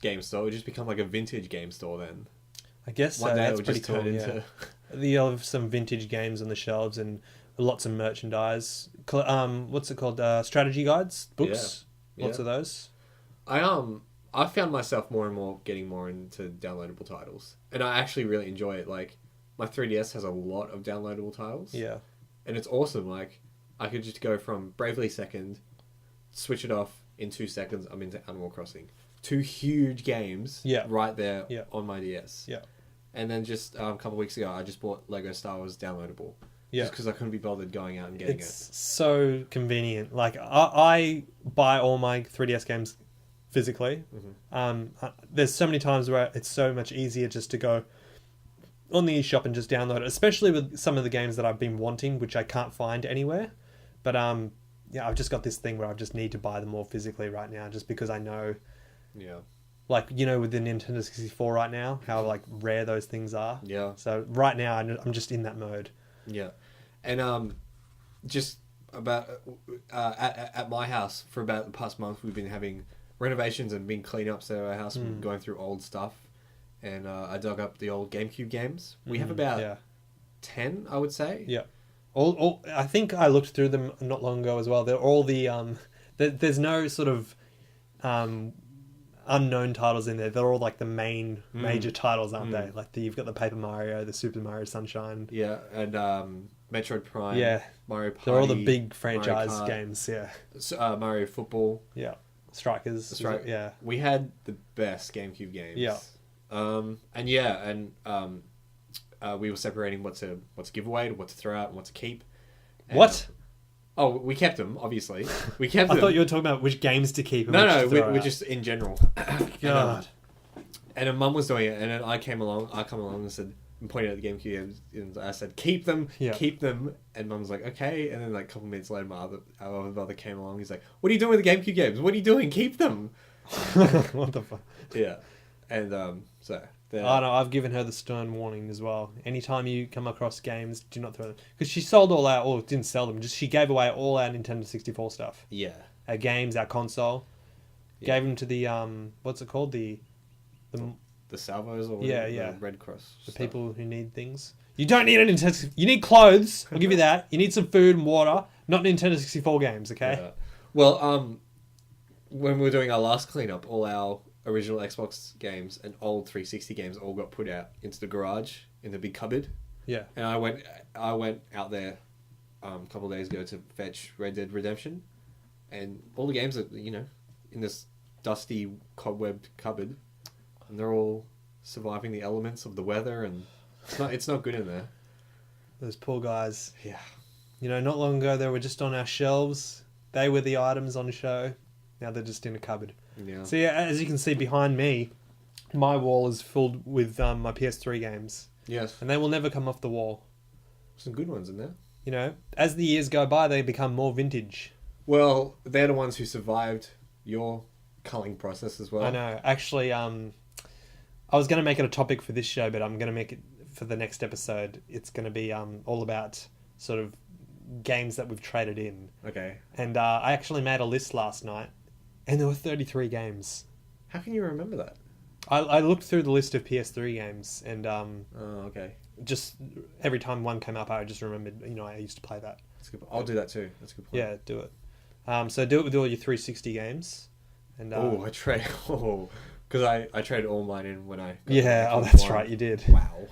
Speaker 7: game store. It'll just become like a vintage game store then.
Speaker 6: I guess
Speaker 7: One day
Speaker 6: that's
Speaker 7: it'll
Speaker 6: pretty
Speaker 7: just
Speaker 6: cool,
Speaker 7: turn into...
Speaker 6: You'll have some vintage games on the shelves and lots of merchandise. What's it called? Strategy guides? Books?
Speaker 7: Yeah.
Speaker 6: Lots of those.
Speaker 7: I found myself more and more getting more into downloadable titles. And I actually really enjoy it. Like, my 3DS has a lot of downloadable titles.
Speaker 6: Yeah.
Speaker 7: And it's awesome. Like, I could just go from Bravely Second, switch it off in 2 seconds, I'm into Animal Crossing. 2 huge games right there on my DS.
Speaker 6: Yeah.
Speaker 7: And then just a couple of weeks ago, I just bought Lego Star Wars downloadable.
Speaker 6: Yeah.
Speaker 7: Just because I couldn't be bothered going out and getting
Speaker 6: It's so convenient. Like, I buy all my 3DS games physically. There's so many times where it's so much easier just to go on the eShop and just download it, especially with some of the games that I've been wanting, which I can't find anywhere. But I've just got this thing where I just need to buy them all physically right now, just because I know, like, with the Nintendo 64 right now, how like rare those things are.
Speaker 7: Yeah.
Speaker 6: So right now I'm just in that mode.
Speaker 7: Yeah, and just about at my house for about the past month, we've been having renovations and been cleaning up our house, and going through old stuff. And I dug up the old GameCube games. We have about 10, I would say.
Speaker 6: Yeah. All, I think I looked through them not long ago as well. They're all the... there's no sort of unknown titles in there. They're all like the main major titles, aren't they? Like you've got the Paper Mario, the Super Mario Sunshine.
Speaker 7: Yeah, and Metroid Prime.
Speaker 6: Yeah.
Speaker 7: Mario Party.
Speaker 6: They're all the big franchise games,
Speaker 7: Mario Football.
Speaker 6: Yeah. Strikers. Yeah.
Speaker 7: We had the best GameCube games.
Speaker 6: Yeah.
Speaker 7: We were separating what to give away, what to throw out, and what to keep. And,
Speaker 6: what?
Speaker 7: Oh, we kept them, obviously. We kept
Speaker 6: I
Speaker 7: them.
Speaker 6: thought you were talking about which games to keep. And
Speaker 7: No,
Speaker 6: which to throw
Speaker 7: we're
Speaker 6: out.
Speaker 7: just in general.
Speaker 6: God.
Speaker 7: And then Mum was doing it, and then I come along and said, and pointed at the GameCube games, and I said, keep them. And Mum was like, okay. And then like a couple minutes later, our other brother came along. He's like, what are you doing with the GameCube games? What are you doing? Keep them.
Speaker 6: What the fuck?
Speaker 7: Yeah. And so.
Speaker 6: Oh no, I've given her the stern warning as well. Anytime you come across games, do not throw them. Because she sold all our, or didn't sell them, just she gave away all our Nintendo 64 stuff.
Speaker 7: Yeah.
Speaker 6: Our games, our console.
Speaker 7: Yeah.
Speaker 6: Gave them to the, what's it called? The
Speaker 7: salvos or
Speaker 6: whatever,
Speaker 7: the Red Cross.
Speaker 6: The people who need things. You don't need a Nintendo. You need clothes. I'll give you that. You need some food and water. Not Nintendo 64 games, okay?
Speaker 7: Yeah. Well, when we were doing our last cleanup, all our original Xbox games and old 360 games all got put out into the garage in the big cupboard.
Speaker 6: Yeah.
Speaker 7: And I went out there a couple of days ago to fetch Red Dead Redemption, and all the games are in this dusty cobwebbed cupboard, and they're all surviving the elements of the weather, and it's not good in there.
Speaker 6: Those poor guys.
Speaker 7: Yeah.
Speaker 6: Not long ago they were just on our shelves. They were the items on show. Now they're just in a cupboard.
Speaker 7: Yeah.
Speaker 6: So yeah, as you can see behind me, my wall is filled with my PS3 games.
Speaker 7: Yes.
Speaker 6: And they will never come off the wall.
Speaker 7: Some good ones in there.
Speaker 6: As the years go by, they become more vintage.
Speaker 7: Well, they're the ones who survived your culling process as well.
Speaker 6: I know. Actually, I was going to make it a topic for this show, but I'm going to make it for the next episode. It's going to be all about sort of games that we've traded in.
Speaker 7: Okay.
Speaker 6: And I actually made a list last night, and there were 33 games.
Speaker 7: How can you remember that?
Speaker 6: I looked through the list of PS3 games, and
Speaker 7: Oh, okay.
Speaker 6: just every time one came up, I just remembered, I used to play that.
Speaker 7: That's good. I'll do that too. That's a good point.
Speaker 6: Yeah, do it. So do it with all your 360 games. And
Speaker 7: I trade. Because I traded all mine in when I.
Speaker 6: That's right, you did.
Speaker 7: Wow.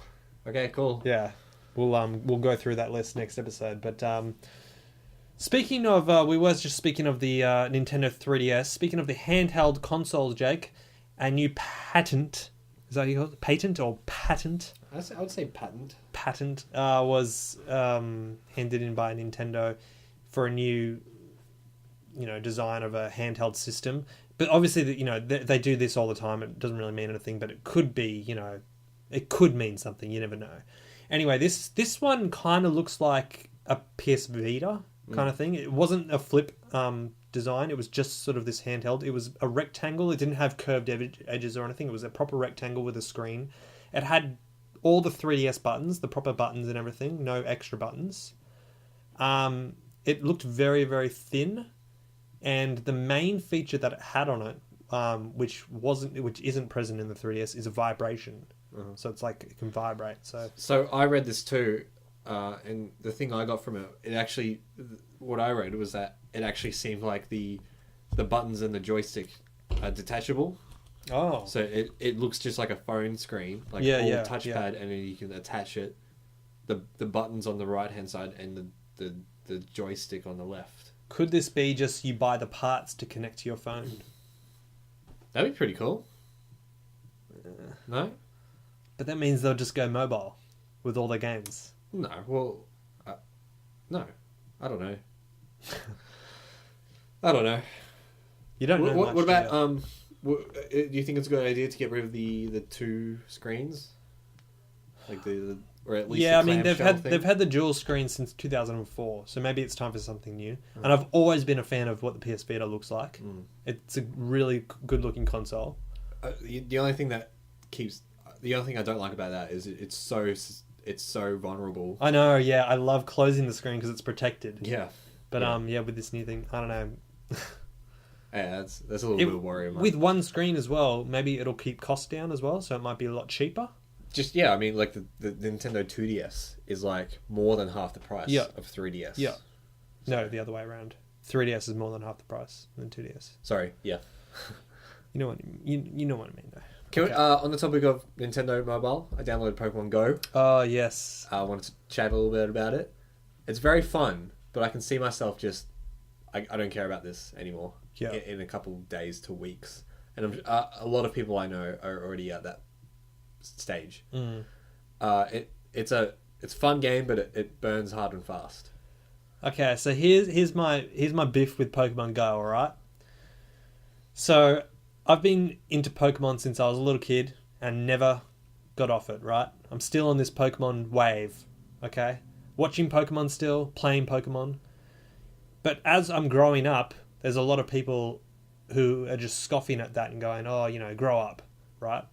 Speaker 7: Okay, cool.
Speaker 6: Yeah, we'll go through that list next episode. But speaking of, we were just speaking of the Nintendo 3DS. Speaking of the handheld consoles, Jake, a new patent. Is that what you call it? Patent or patent?
Speaker 7: I would say patent.
Speaker 6: Patent was handed in by Nintendo for a new, design of a handheld system. But obviously, they do this all the time. It doesn't really mean anything, but it could be, it could mean something. You never know. Anyway, this one kind of looks like a PS Vita kind of thing. It wasn't a flip design. It was just sort of this handheld. It was a rectangle. It didn't have curved edges or anything. It was a proper rectangle with a screen. It had all the 3DS buttons, the proper buttons and everything. No extra buttons. It looked very, very thin. And the main feature that it had on it, which isn't present in the 3DS, is a vibration.
Speaker 7: Uh-huh.
Speaker 6: So it's like it can vibrate.
Speaker 7: So I read this too, and the thing I got from it actually, what I read was that it actually seemed like the buttons and the joystick are detachable.
Speaker 6: Oh.
Speaker 7: So it looks just like a phone screen, like touchpad, and then you can attach it, the buttons on the right hand side and the joystick on the left.
Speaker 6: Could this be just you buy the parts to connect to your phone?
Speaker 7: That'd be pretty cool. No?
Speaker 6: But that means they'll just go mobile with all their games.
Speaker 7: No. Well, no. I don't know. I don't know.
Speaker 6: You don't know
Speaker 7: What
Speaker 6: much,
Speaker 7: about do you think it's a good idea to get rid of the two screens, like the or at least
Speaker 6: yeah,
Speaker 7: the
Speaker 6: I mean
Speaker 7: thing?
Speaker 6: they've had the dual screen since 2004, so maybe it's time for something new. And I've always been a fan of what the PS Vita looks like. It's a really good looking console.
Speaker 7: The only thing I don't like about that is it's so vulnerable.
Speaker 6: I know, yeah, I love closing the screen because it's protected.
Speaker 7: Yeah,
Speaker 6: but with this new thing, I don't know.
Speaker 7: Yeah, that's a little bit of a worry.
Speaker 6: With one screen as well, maybe it'll keep costs down as well, so it might be a lot cheaper.
Speaker 7: I mean, like the Nintendo 2DS is like more than half the price of 3DS.
Speaker 6: Yeah. No, the other way around. 3DS is more than half the price than 2DS.
Speaker 7: Sorry, yeah.
Speaker 6: You know what you know what I mean, though.
Speaker 7: Can we, on the topic of Nintendo Mobile, I downloaded Pokemon Go.
Speaker 6: Oh, yes.
Speaker 7: I wanted to chat a little bit about it. It's very fun, but I can see myself just... I don't care about this anymore in a couple days to weeks. And a lot of people I know are already at that stage.
Speaker 6: Mm.
Speaker 7: It's a fun game, but it burns hard and fast.
Speaker 6: Okay, so here's my beef with Pokemon Go. All right. So I've been into Pokemon since I was a little kid and never got off it. Right. I'm still on this Pokemon wave. Okay. Watching Pokemon still, playing Pokemon. But as I'm growing up, there's a lot of people who are just scoffing at that and going, "Oh, grow up," right?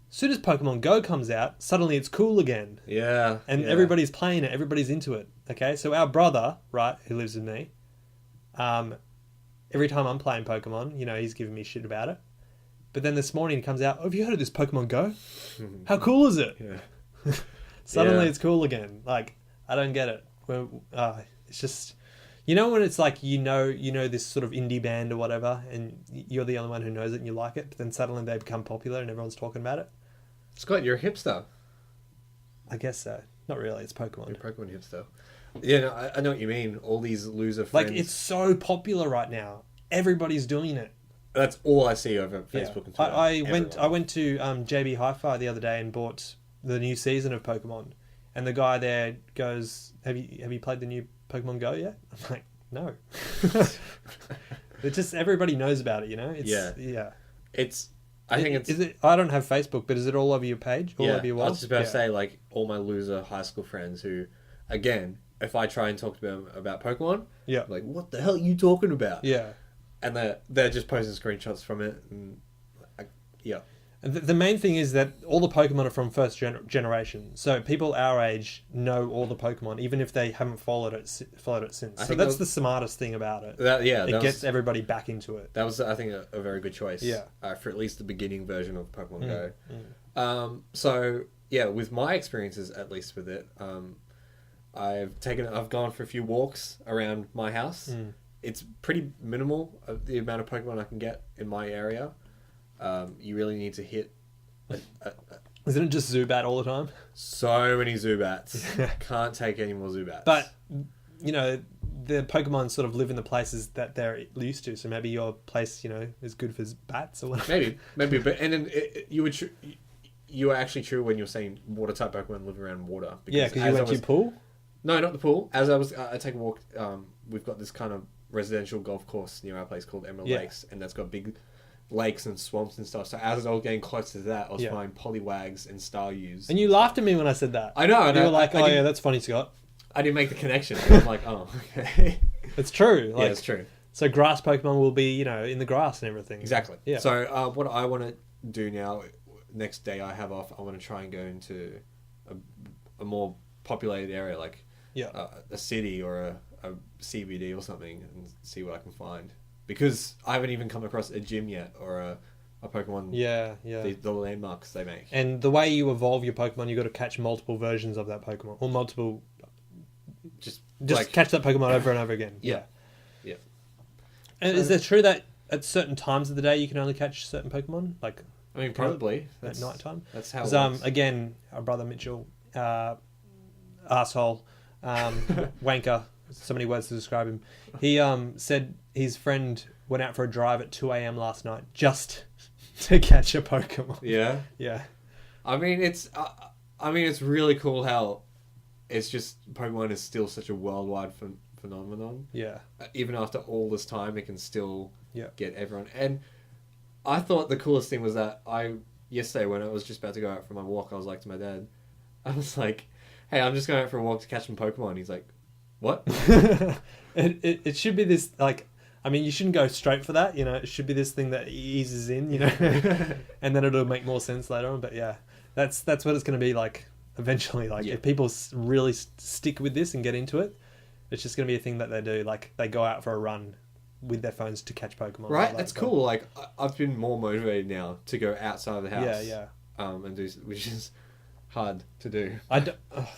Speaker 6: As soon as Pokemon Go comes out, suddenly it's cool again.
Speaker 7: Yeah.
Speaker 6: And everybody's playing it, everybody's into it. Okay, so our brother, right, who lives with me, every time I'm playing Pokemon, he's giving me shit about it. But then this morning he comes out, "Oh, have you heard of this Pokemon Go? How cool is it?"
Speaker 7: Yeah.
Speaker 6: Suddenly it's cool again. Like, I don't get it. It's just... when it's like, this sort of indie band or whatever, and you're the only one who knows it and you like it, but then suddenly they become popular and everyone's talking about it?
Speaker 7: Scott, you're a hipster.
Speaker 6: I guess so. Not really, it's Pokemon.
Speaker 7: You're a Pokemon hipster. Yeah, no, I know what you mean. All these loser friends.
Speaker 6: Like, it's so popular right now. Everybody's doing it.
Speaker 7: That's all I see over Facebook and Twitter.
Speaker 6: I went to JB Hi-Fi the other day and bought the new season of Pokemon, and the guy there goes, "Have you played the new Pokemon Go yet?" I'm like, "No." It's just, everybody knows about it,
Speaker 7: Yeah.
Speaker 6: I don't have Facebook, but is it all over your page? All over your wall?
Speaker 7: I was just about to say, like, all my loser high school friends who, again, if I try and talk to them about Pokemon, like, "What the hell are you talking about?"
Speaker 6: Yeah.
Speaker 7: And they're just posting screenshots from it, and
Speaker 6: And the main thing is that all the Pokemon are from first generation, so people our age know all the Pokemon, even if they haven't followed it since. So that's the smartest thing about it. It gets everybody back into it.
Speaker 7: That was, I think, a very good choice.
Speaker 6: Yeah.
Speaker 7: For at least the beginning version of Pokemon Go. So yeah, with my experiences, at least with it, I've gone for a few walks around my house. It's pretty minimal, the amount of Pokemon I can get in my area. You really need to hit...
Speaker 6: Isn't it just Zubat all the time? So
Speaker 7: many Zubats. Can't take any more Zubats.
Speaker 6: But, the Pokemon sort of live in the places that they're used to, so maybe your place, is good for bats or whatever.
Speaker 7: Maybe. But and then you were actually true when you were saying water-type Pokemon live around water.
Speaker 6: Because you went to your pool?
Speaker 7: No, not the pool. As I take a walk, we've got this kind of residential golf course near our place called Emerald Lakes, and that's got big lakes and swamps and stuff. So as I was getting close to that, I was finding Poliwags and Staryus.
Speaker 6: And you laughed at me when I said that.
Speaker 7: I know.
Speaker 6: You were like, "Oh yeah, that's funny, Scott."
Speaker 7: I didn't make the connection. I'm like, "Oh, okay."
Speaker 6: It's true.
Speaker 7: Yeah, it's true.
Speaker 6: So grass Pokemon will be, in the grass and everything.
Speaker 7: Exactly.
Speaker 6: Yeah.
Speaker 7: So what I want to do now, next day I have off, I want to try and go into a more populated area, like a city or a CBD or something, and see what I can find. Because I haven't even come across a gym yet, or a Pokemon.
Speaker 6: Yeah.
Speaker 7: The landmarks they make.
Speaker 6: And the way you evolve your Pokemon, you've got to catch multiple versions of that Pokemon, or multiple. Just catch that Pokemon over and over again. Yeah. And is it true that at certain times of the day you can only catch certain Pokemon? Like,
Speaker 7: I mean, probably
Speaker 6: at night time.
Speaker 7: That's how. It works.
Speaker 6: Again, our brother Mitchell, asshole, wanker. So many words to describe him. He said his friend went out for a drive at 2 a.m. last night just to catch a Pokemon.
Speaker 7: Yeah.
Speaker 6: Yeah.
Speaker 7: I mean, it's really cool how it's just Pokemon is still such a worldwide phenomenon.
Speaker 6: Yeah.
Speaker 7: Even after all this time, it can still
Speaker 6: yeah.
Speaker 7: get everyone. And I thought the coolest thing was that yesterday when I was just about to go out for my walk, I was like to my dad, I was like, hey, I'm just going out for a walk to catch some Pokemon. He's like, what?
Speaker 6: it should be this, like, I mean, you shouldn't go straight for that, you know, it should be this thing that eases in, you know, and then it'll make more sense later on. But yeah, that's what it's going to be like eventually. Like, if people really stick with this and get into it, it's just going to be a thing that they do. Like, they go out for a run with their phones to catch Pokemon.
Speaker 7: Right, that's cool. Like, I've been more motivated now to go outside of the house.
Speaker 6: Yeah.
Speaker 7: And do, which is hard to do.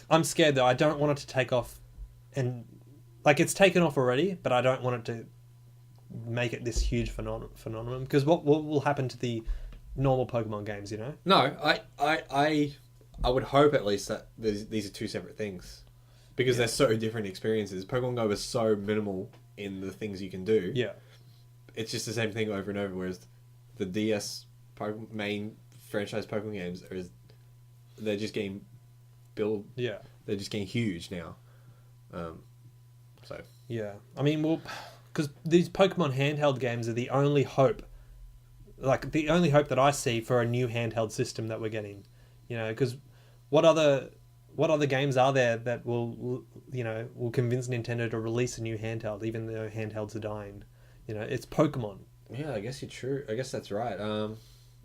Speaker 6: I'm scared though. I don't want it to take off, and like it's taken off already, but I don't want it to make it this huge phenomenon. Because what will happen to the normal Pokemon games? You know?
Speaker 7: No, I would hope at least that these are two separate things, because they're so different experiences. Pokemon Go is so minimal in the things you can do.
Speaker 6: Yeah,
Speaker 7: it's just the same thing over and over. Whereas the DS main franchise Pokemon games they're just getting built.
Speaker 6: Yeah,
Speaker 7: they're just getting huge now. So
Speaker 6: yeah, I mean, well, because these Pokemon handheld games are the only hope, like the only hope that I see for a new handheld system that we're getting. You know, because what other games are there that will convince Nintendo to release a new handheld, even though handhelds are dying? You know, it's Pokemon.
Speaker 7: Yeah, I guess you're true. I guess that's right.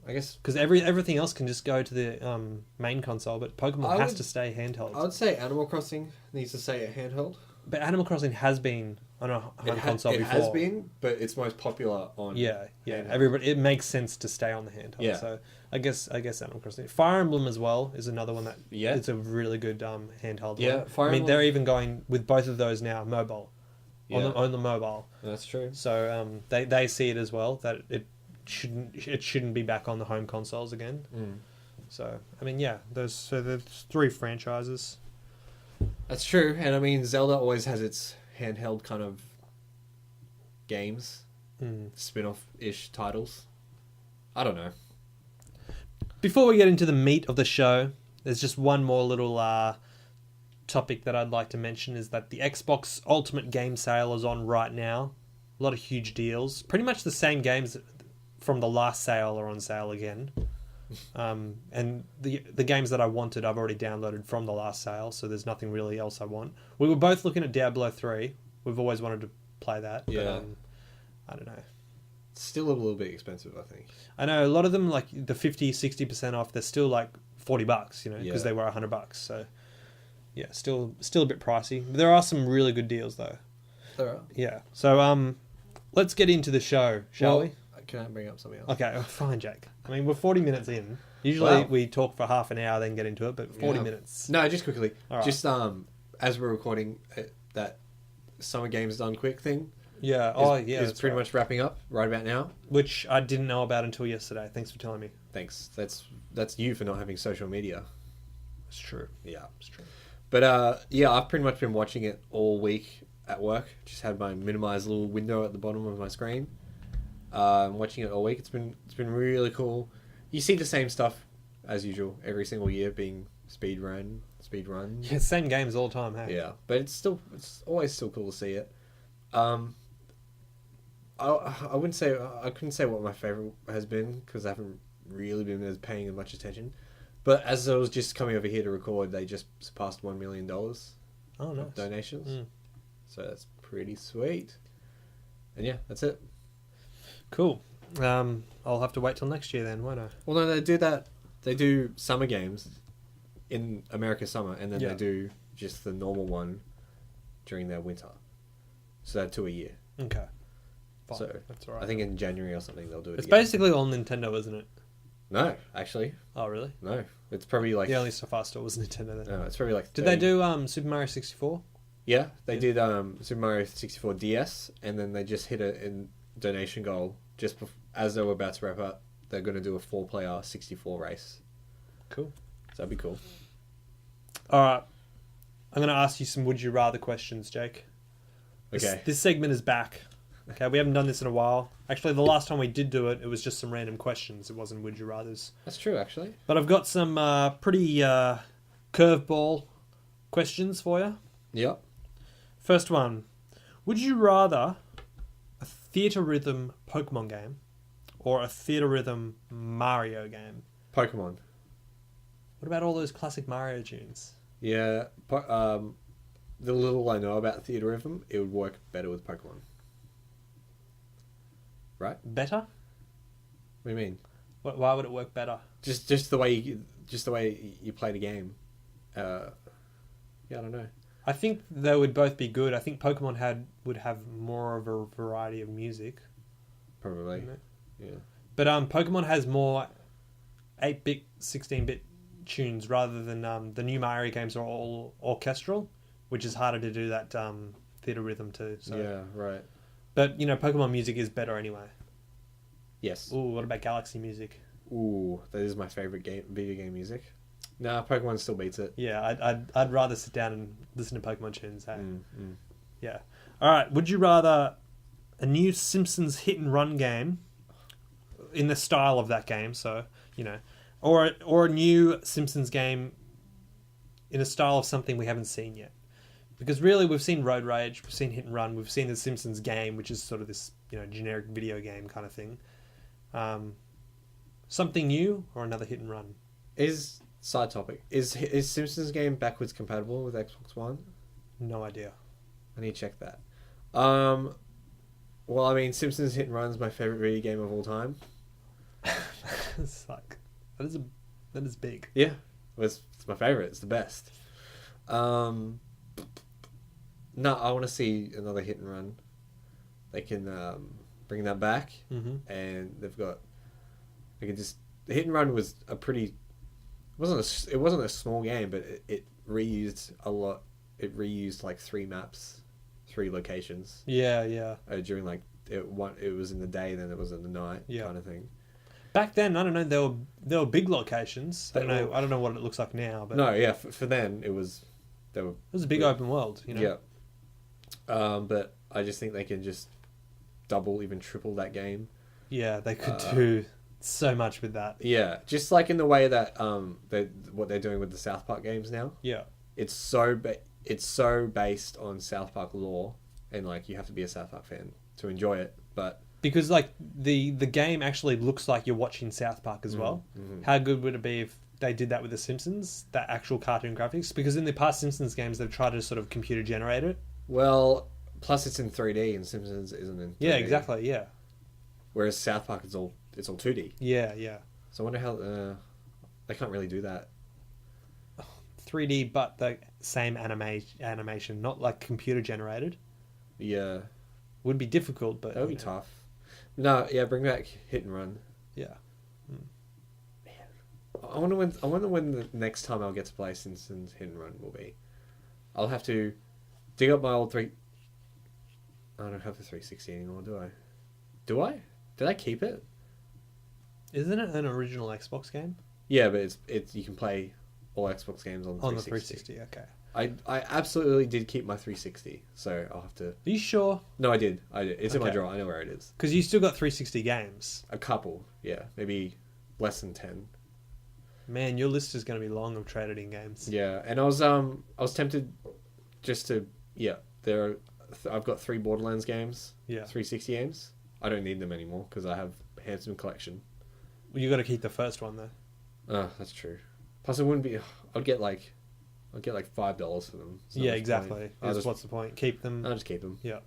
Speaker 7: I guess
Speaker 6: because everything else can just go to the main console, but Pokemon has to stay handheld.
Speaker 7: I would say Animal Crossing needs to stay a handheld.
Speaker 6: But Animal Crossing has been on a home console before.
Speaker 7: It has been, but it's most popular on.
Speaker 6: Yeah.
Speaker 7: handheld.
Speaker 6: Everybody, it makes sense to stay on the handheld.
Speaker 7: Yeah.
Speaker 6: So I guess Animal Crossing, Fire Emblem as well is another one that
Speaker 7: Yeah.
Speaker 6: it's a really good handheld.
Speaker 7: Yeah,
Speaker 6: one.
Speaker 7: Fire
Speaker 6: I mean,
Speaker 7: Emblem-
Speaker 6: they're even going with both of those now mobile,
Speaker 7: Yeah.
Speaker 6: on the mobile.
Speaker 7: That's true.
Speaker 6: So they see it as well that it shouldn't be back on the home consoles again. So I mean, yeah, there's 3 franchises.
Speaker 7: That's true, and I mean Zelda always has its handheld kind of games, spin-off-ish titles. I don't know.
Speaker 6: Before we get into the meat of the show, there's just one more little topic that I'd like to mention is that the Xbox Ultimate Game Sale is on right now. A lot of huge deals. Pretty much the same games from the last sale are on sale again. And the games that I wanted, I've already downloaded from the last sale, so there's nothing really else I want. We were both looking at Diablo 3. We've always wanted to play that.
Speaker 7: Yeah.
Speaker 6: But, I don't know.
Speaker 7: It's still a little bit expensive, I think.
Speaker 6: I know a lot of them, like the 50-60% off, they're still like $40, you know, because
Speaker 7: Yeah.
Speaker 6: they were $100. So yeah, still a bit pricey. But there are some really good deals though.
Speaker 7: There are.
Speaker 6: Yeah. So let's get into the show, shall we?
Speaker 7: Can I bring up something else?
Speaker 6: Okay, fine, Jake. I mean, we're 40 minutes in. Usually
Speaker 7: Wow.
Speaker 6: we talk for half an hour, then get into it, but 40
Speaker 7: Yeah.
Speaker 6: minutes.
Speaker 7: No, just quickly.
Speaker 6: All right.
Speaker 7: Just as we're recording, that Summer Games Done Quick thing
Speaker 6: Yeah.
Speaker 7: is
Speaker 6: That's
Speaker 7: pretty
Speaker 6: right.
Speaker 7: much wrapping up right about now.
Speaker 6: Which I didn't know about until yesterday. Thanks for telling me.
Speaker 7: Thanks. That's you for not having social media.
Speaker 6: It's true.
Speaker 7: Yeah.
Speaker 6: It's true.
Speaker 7: But yeah, I've pretty much been watching it all week at work. Just had my minimized little window at the bottom of my screen. Watching it all week. It's been really cool. You see the same stuff as usual every single year, being speed run.
Speaker 6: Yeah, same games all the time, hey?
Speaker 7: Yeah, but it's always still cool to see it. I wouldn't say I couldn't say what my favorite has been because I haven't really been paying as much attention. But as I was just coming over here to record, they just surpassed $1 million
Speaker 6: Oh, nice.
Speaker 7: of donations. So that's pretty sweet. And yeah, that's it.
Speaker 6: Cool. I'll have to wait till next year then, won't I?
Speaker 7: Well, no, they do that. They do summer games in America summer, and then
Speaker 6: Yeah.
Speaker 7: they do just the normal one during their winter. So they're 2 a year.
Speaker 6: Okay. Fine.
Speaker 7: So
Speaker 6: That's all right.
Speaker 7: I think in January or something they'll do it.
Speaker 6: It's
Speaker 7: again.
Speaker 6: basically all Nintendo, isn't it?
Speaker 7: No, actually,
Speaker 6: Oh, really?
Speaker 7: no. It's probably like
Speaker 6: The only stuff I saw was Nintendo then.
Speaker 7: no, it's probably like.
Speaker 6: Did they
Speaker 7: 30.
Speaker 6: do Super Mario 64?
Speaker 7: Yeah, they did Super Mario 64 DS, and then they just hit a donation goal just as they were about to wrap up. They're going to do a 4-player 64 race.
Speaker 6: Cool.
Speaker 7: So that'd be cool.
Speaker 6: All right. I'm going to ask you some would you rather questions, Jake.
Speaker 7: Okay.
Speaker 6: This segment is back. Okay, we haven't done this in a while. Actually, the last time we did do it, it was just some random questions. It wasn't would you rathers.
Speaker 7: That's true, actually.
Speaker 6: But I've got some pretty curveball questions for you.
Speaker 7: Yep.
Speaker 6: First one. Would you rather a Theatre Rhythm Pokemon game or a Theatre Rhythm Mario game?
Speaker 7: Pokemon.
Speaker 6: What about all those classic Mario tunes?
Speaker 7: Yeah. The little I know about Theaterism, it would work better with Pokemon. Right?
Speaker 6: Better?
Speaker 7: What do you mean?
Speaker 6: Why would it work better?
Speaker 7: Just the way you play the game. Yeah, I don't know.
Speaker 6: I think they would both be good. I think Pokemon would have more of a variety of music.
Speaker 7: Probably.
Speaker 6: Wouldn't it?
Speaker 7: Yeah.
Speaker 6: But Pokemon has more 8-bit, 16-bit tunes rather than the new Mario games are all orchestral, which is harder to do that theatre rhythm too. So.
Speaker 7: Yeah, right.
Speaker 6: But, Pokemon music is better anyway.
Speaker 7: Yes.
Speaker 6: Ooh, what about Galaxy music?
Speaker 7: Ooh, that is my favorite video game music. Nah, Pokemon still beats it.
Speaker 6: Yeah, I'd rather sit down and listen to Pokemon tunes. Hey?
Speaker 7: Mm.
Speaker 6: Yeah. All right. Would you rather a new Simpsons hit and run game in the style of that game? So or a new Simpsons game in a style of something we haven't seen yet. Because really, we've seen Road Rage, we've seen Hit and Run, we've seen the Simpsons game, which is sort of this, generic video game kind of thing. Something new or another Hit and Run?
Speaker 7: Side topic. Is Simpsons game backwards compatible with Xbox One?
Speaker 6: No idea.
Speaker 7: I need to check that. Well, I mean, Simpsons Hit and Run is my favorite video game of all time.
Speaker 6: It's like, that is big.
Speaker 7: Yeah, it's my favorite. It's the best. No, I want to see another Hit and Run. They can bring that back, and they've got. They can just the Hit and Run was a pretty. It wasn't a small game, but it reused a lot. It reused like 3 maps, 3 locations.
Speaker 6: Yeah.
Speaker 7: During like it was in the day, then it was in the night, kind of thing.
Speaker 6: Back then, I don't know. There were big locations. I don't know what it looks like now. But
Speaker 7: no, yeah, for then it was.
Speaker 6: It was a big open world,
Speaker 7: Yeah. But I just think they can just double, even triple that game.
Speaker 6: Yeah, they could do so much with that.
Speaker 7: Yeah, just like in the way that what they're doing with the South Park games now.
Speaker 6: Yeah,
Speaker 7: it's so based on South Park lore, and like you have to be a South Park fan to enjoy it. But
Speaker 6: because like the game actually looks like you're watching South Park as well. How good would it be if they did that with the Simpsons, that actual cartoon graphics? Because in the past Simpsons games, they've tried to sort of computer generate it.
Speaker 7: Well, plus it's in 3D, and Simpsons isn't in 3D.
Speaker 6: Yeah, exactly. Yeah.
Speaker 7: Whereas South Park is all 2D.
Speaker 6: Yeah.
Speaker 7: So I wonder how they can't really do that.
Speaker 6: 3D, but the same animation, not like computer generated.
Speaker 7: Yeah,
Speaker 6: would be difficult, but
Speaker 7: that would be tough. No, yeah, bring back Hit and Run.
Speaker 6: Yeah.
Speaker 7: I wonder when the next time I'll get to play Simpsons Hit and Run will be. I'll have to dig up my old 3. I don't have the 360 anymore, do I? Do I? Did I keep it?
Speaker 6: Isn't it an original Xbox game?
Speaker 7: Yeah, but it's you can play all Xbox games on 360.
Speaker 6: On the 360, okay.
Speaker 7: I absolutely did keep my 360, so I'll have to.
Speaker 6: Are you sure?
Speaker 7: No, I did. It's in my drawer. I know where it is.
Speaker 6: Because you still got 360 games.
Speaker 7: A couple, yeah, maybe less than 10.
Speaker 6: Man, your list is going to be long of traded in games.
Speaker 7: Yeah, and I was tempted just to I've got 3 Borderlands games. Yeah. 360 games. I don't need them anymore because I have a handsome collection.
Speaker 6: Well, you got to keep the first one though.
Speaker 7: Oh, that's true. Plus, it wouldn't be. I'd get like $5 for them.
Speaker 6: Yeah, exactly. What's the point? Keep them.
Speaker 7: I'll just keep them.
Speaker 6: Yeah.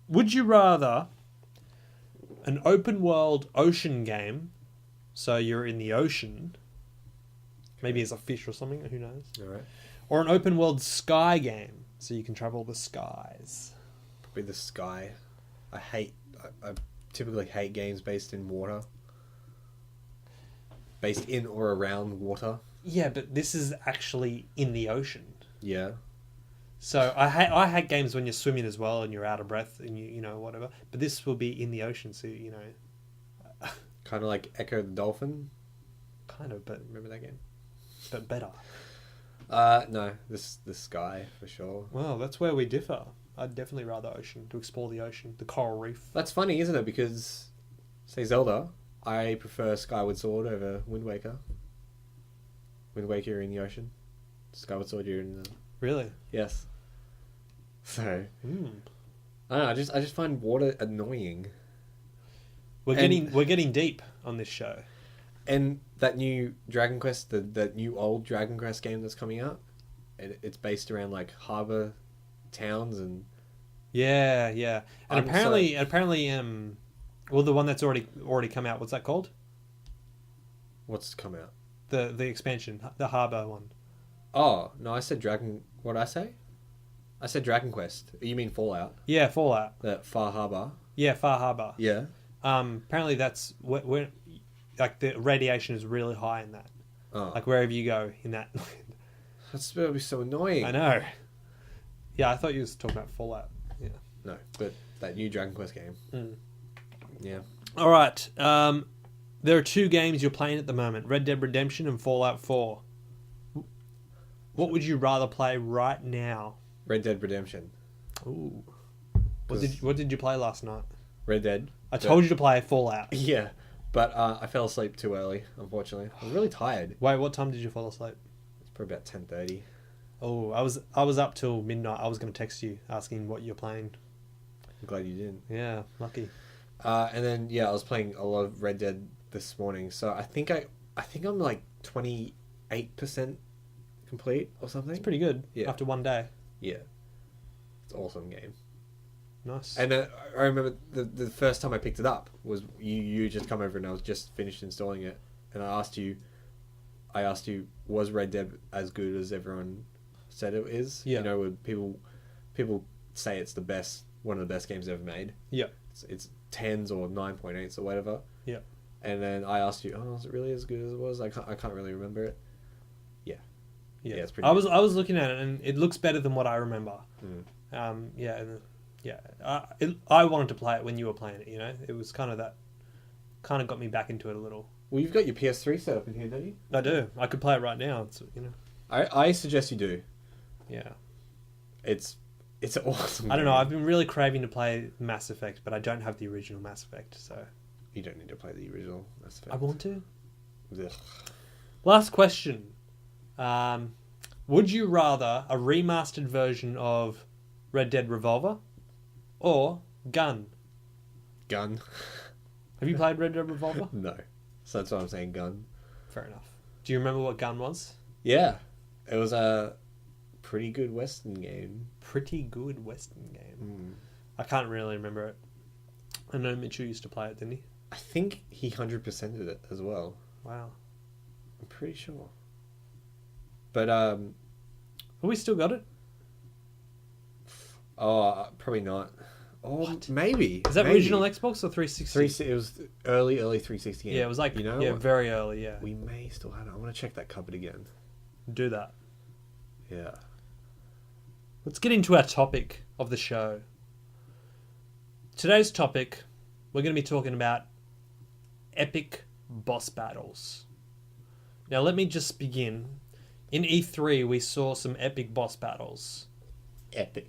Speaker 6: Would you rather an open world ocean game, so you're in the ocean, maybe as a fish or something, who knows?
Speaker 7: All right.
Speaker 6: Or an open world sky game, so you can travel the skies?
Speaker 7: Probably the sky. I typically hate games based in water. Based in or around water.
Speaker 6: Yeah, but this is actually in the ocean.
Speaker 7: Yeah.
Speaker 6: So I hate games when you're swimming as well and you're out of breath and you know whatever. But this will be in the ocean, so you know.
Speaker 7: Kind of like Echo the Dolphin.
Speaker 6: Kind of, but
Speaker 7: remember that game?
Speaker 6: But better.
Speaker 7: No, the sky for sure.
Speaker 6: Well, that's where we differ. I'd definitely rather ocean, to explore the ocean, the coral reef.
Speaker 7: That's funny, isn't it? Because, say Zelda, I prefer Skyward Sword over Wind Waker. Wind Waker, you're in the ocean. Skyward Sword, you're in the...
Speaker 6: Really?
Speaker 7: Yes. So, I don't know. I just find water annoying.
Speaker 6: We're getting deep on this show.
Speaker 7: And that new Dragon Quest, that new old Dragon Quest game that's coming out, it's based around like harbour towns and
Speaker 6: yeah, and apparently, well, the one that's already come out. What's that called?
Speaker 7: What's come out?
Speaker 6: The expansion, the harbour one.
Speaker 7: Oh no, I said Dragon. What did I say? I said Dragon Quest. You mean Fallout?
Speaker 6: Yeah, Fallout.
Speaker 7: That Far Harbour.
Speaker 6: Yeah, Far Harbour.
Speaker 7: Yeah.
Speaker 6: Apparently that's where like the radiation is really high in that.
Speaker 7: Oh.
Speaker 6: Like wherever you go in that.
Speaker 7: That's going to be so annoying.
Speaker 6: I know. Yeah, I thought you was talking about Fallout. Yeah.
Speaker 7: No, but that new Dragon Quest game. Yeah.
Speaker 6: All right. There are 2 games you're playing at the moment: Red Dead Redemption and Fallout 4. What would you rather play right now?
Speaker 7: Red Dead Redemption.
Speaker 6: Ooh. What did you play last night?
Speaker 7: Red Dead.
Speaker 6: I told you to play Fallout.
Speaker 7: Yeah, but I fell asleep too early, unfortunately. I was really tired.
Speaker 6: Wait, what time did you fall asleep?
Speaker 7: It's probably about 10:30.
Speaker 6: Oh, I was up till midnight. I was going to text you asking what you're playing.
Speaker 7: I'm glad you didn't.
Speaker 6: Yeah, lucky.
Speaker 7: And then I was playing a lot of Red Dead this morning. So I think I'm like 28% complete or something.
Speaker 6: It's pretty good.
Speaker 7: Yeah.
Speaker 6: After one day.
Speaker 7: Yeah. It's an awesome game.
Speaker 6: Nice.
Speaker 7: And I remember the first time I picked it up was you just come over and I was just finished installing it, and I asked you, was Red Dead as good as everyone said it is?
Speaker 6: Yeah.
Speaker 7: You know, when people say it's one of the best games ever made.
Speaker 6: Yeah.
Speaker 7: It's 10s or 9.8s or whatever.
Speaker 6: Yeah.
Speaker 7: And then I asked you, is it really as good as it was? I can't really remember it. Yeah.
Speaker 6: Yeah,
Speaker 7: it's pretty.
Speaker 6: I was looking at it and it looks better than what I remember.
Speaker 7: Mm.
Speaker 6: I wanted to play it when you were playing it. You know, it was kind of got me back into it a little.
Speaker 7: Well, you've got your PS3 set up in here, don't you?
Speaker 6: I do. I could play it right now. It's, you know.
Speaker 7: I suggest you do.
Speaker 6: Yeah.
Speaker 7: It's an awesome.
Speaker 6: I don't know. I've been really craving to play Mass Effect, but I don't have the original Mass Effect, so.
Speaker 7: You don't need to play the original Mass Effect.
Speaker 6: I want to.
Speaker 7: Ugh.
Speaker 6: Last question. Would you rather a remastered version of Red Dead Revolver or Gun?
Speaker 7: Gun.
Speaker 6: Have you played Red Dead Revolver?
Speaker 7: No. So that's why I'm saying Gun.
Speaker 6: Fair enough. Do you remember what Gun was?
Speaker 7: Yeah. It was a pretty good Western game.
Speaker 6: Pretty good Western game. I can't really remember it. I know Mitchell used to play it, didn't he?
Speaker 7: I think he 100%ed it as well.
Speaker 6: Wow.
Speaker 7: I'm pretty sure. But,
Speaker 6: Have we still got it?
Speaker 7: probably not. Oh, maybe.
Speaker 6: Is that
Speaker 7: maybe.
Speaker 6: original Xbox or 360?
Speaker 7: It was early 360 game.
Speaker 6: Yeah, it was like,
Speaker 7: you know,
Speaker 6: very early, yeah.
Speaker 7: we may still have it. I want to check that cupboard again.
Speaker 6: Do that.
Speaker 7: Yeah.
Speaker 6: Let's get into our topic of the show. Today's topic, we're going to be talking about epic boss battles. Now, let me just begin. In E3, we saw some epic boss battles.
Speaker 7: Epic.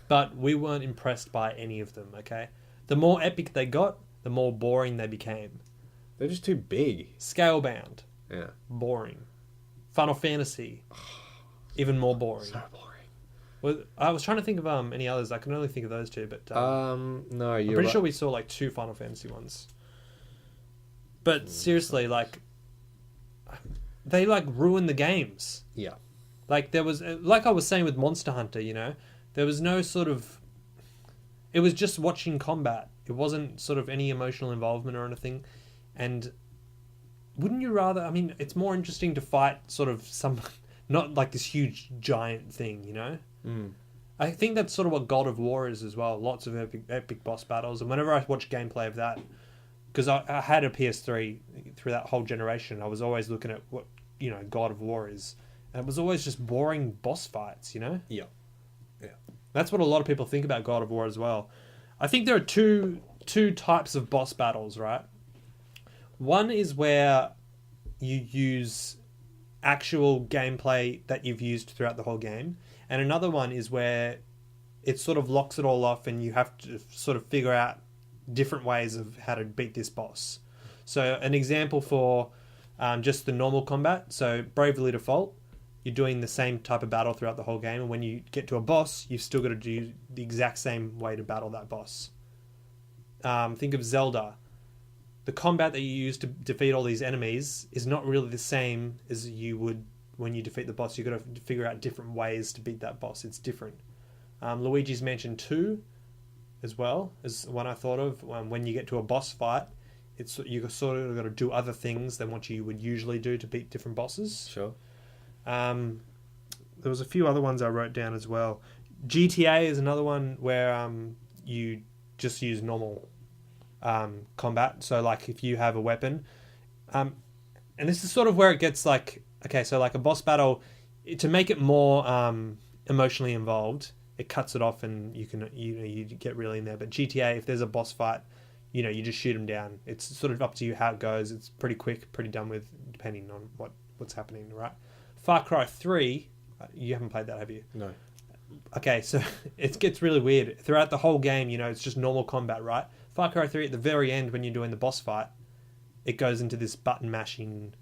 Speaker 6: But we weren't impressed by any of them, okay? The more epic they got, the more boring they became.
Speaker 7: They're just too big.
Speaker 6: Scalebound.
Speaker 7: Yeah.
Speaker 6: Boring. Final Fantasy. Even more boring.
Speaker 7: So boring.
Speaker 6: Well, I was trying to think of any others. I can only think of those two, but
Speaker 7: no,
Speaker 6: I'm pretty sure we saw like 2 Final Fantasy ones. But seriously, like they like ruined the games.
Speaker 7: Yeah.
Speaker 6: Like there was, like I was saying with Monster Hunter, you know, there was no sort of. It was just watching combat. It wasn't sort of any emotional involvement or anything. And wouldn't you rather? I mean, it's more interesting to fight sort of some, not like this huge giant thing, you know.
Speaker 7: Mm.
Speaker 6: I think that's sort of what God of War is as well. Lots of epic boss battles. And whenever I watch gameplay of that, because I had a PS3 through that whole generation, I was always looking at what, you know, God of War is. And it was always just boring boss fights, you know?
Speaker 7: Yeah. Yeah.
Speaker 6: That's what a lot of people think about God of War as well. I think there are two types of boss battles, right? One is where you use actual gameplay that you've used throughout the whole game. And another one is where it sort of locks it all off and you have to sort of figure out different ways of how to beat this boss. So an example for just the normal combat. So Bravely Default, you're doing the same type of battle throughout the whole game. And when you get to a boss, you've still got to do the exact same way to battle that boss. Think of Zelda. The combat that you use to defeat all these enemies is not really the same as you would when you defeat the boss. You've got to figure out different ways to beat that boss. It's different. Luigi's Mansion 2 as well is one I thought of. When you get to a boss fight, you sort of got to do other things than what you would usually do to beat different bosses.
Speaker 7: Sure.
Speaker 6: There was a few other ones I wrote down as well. GTA is another one where you just use normal combat. So like if you have a weapon, and this is sort of where it gets like, okay, so like a boss battle, to make it more emotionally involved, it cuts it off and you get really in there. But GTA, if there's a boss fight, you know, you just shoot them down. It's sort of up to you how it goes. It's pretty quick, pretty done with, depending on what's happening, right? Far Cry 3, you haven't played that, have you?
Speaker 7: No.
Speaker 6: Okay, so it gets really weird. Throughout the whole game, you know, it's just normal combat, right? Far Cry 3, at the very end, when you're doing the boss fight, it goes into this button mashing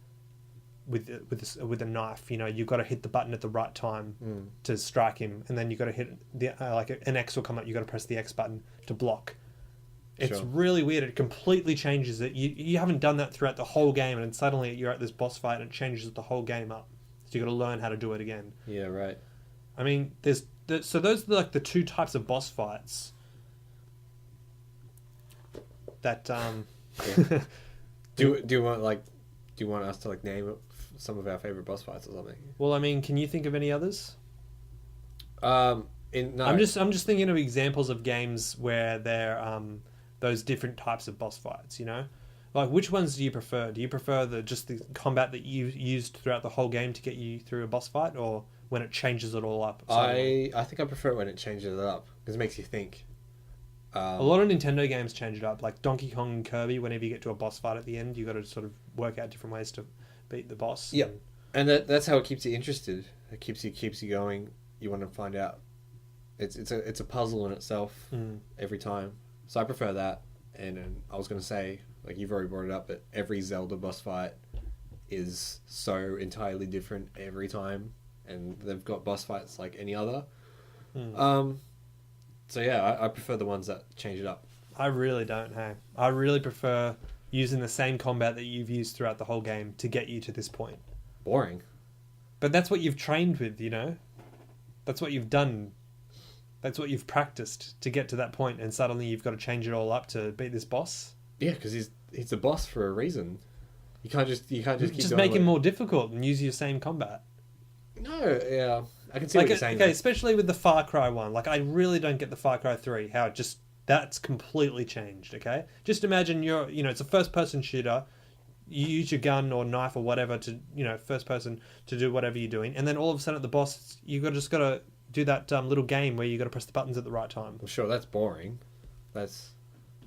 Speaker 6: with a knife. You know, you've got to hit the button at the right time to strike him, and then you've got to hit the an X will come up. You've got to press the X button to block. It's really weird. It completely changes it. You haven't done that throughout the whole game, and then suddenly you're at this boss fight, and it changes the whole game up. So you've got to learn how to do it again.
Speaker 7: Yeah, right.
Speaker 6: I mean, so those are like the two types of boss fights that
Speaker 7: Do you want us to like name some of our favorite boss fights or something?
Speaker 6: Well, I mean, can you think of any others?
Speaker 7: No.
Speaker 6: I'm just thinking of examples of games where they're those different types of boss fights. You know, like which ones do you prefer? Do you prefer the combat that you used throughout the whole game to get you through a boss fight, or when it changes it all up?
Speaker 7: I think I prefer it when it changes it up because it makes you think.
Speaker 6: A lot of Nintendo games change it up, like Donkey Kong and Kirby. Whenever you get to a boss fight at the end, you got to sort of work out different ways to beat the boss.
Speaker 7: Yeah, and that's how it keeps you interested. It keeps you going. You want to find out. It's a puzzle in itself every time. So I prefer that. And I was going to say, like you've already brought it up, but every Zelda boss fight is so entirely different every time, and they've got boss fights like any other. So yeah, I prefer the ones that change it up.
Speaker 6: I really don't, hey. I really prefer using the same combat that you've used throughout the whole game to get you to this point.
Speaker 7: Boring.
Speaker 6: But that's what you've trained with, you know? That's what you've done. That's what you've practiced to get to that point, and suddenly you've got to change it all up to beat this boss.
Speaker 7: Yeah, because he's a boss for a reason. You can't just keep
Speaker 6: just
Speaker 7: going
Speaker 6: make him more difficult and use your same combat.
Speaker 7: No, yeah. I can see what you're saying.
Speaker 6: Okay, especially with the Far Cry one. Like, I really don't get the Far Cry 3, how it just... That's completely changed, okay? Just imagine it's a first-person shooter. You use your gun or knife or whatever to, first person to do whatever you're doing. And then all of a sudden at the boss, you just got to do that little game where you got to press the buttons at the right time.
Speaker 7: Well, sure, that's boring. That's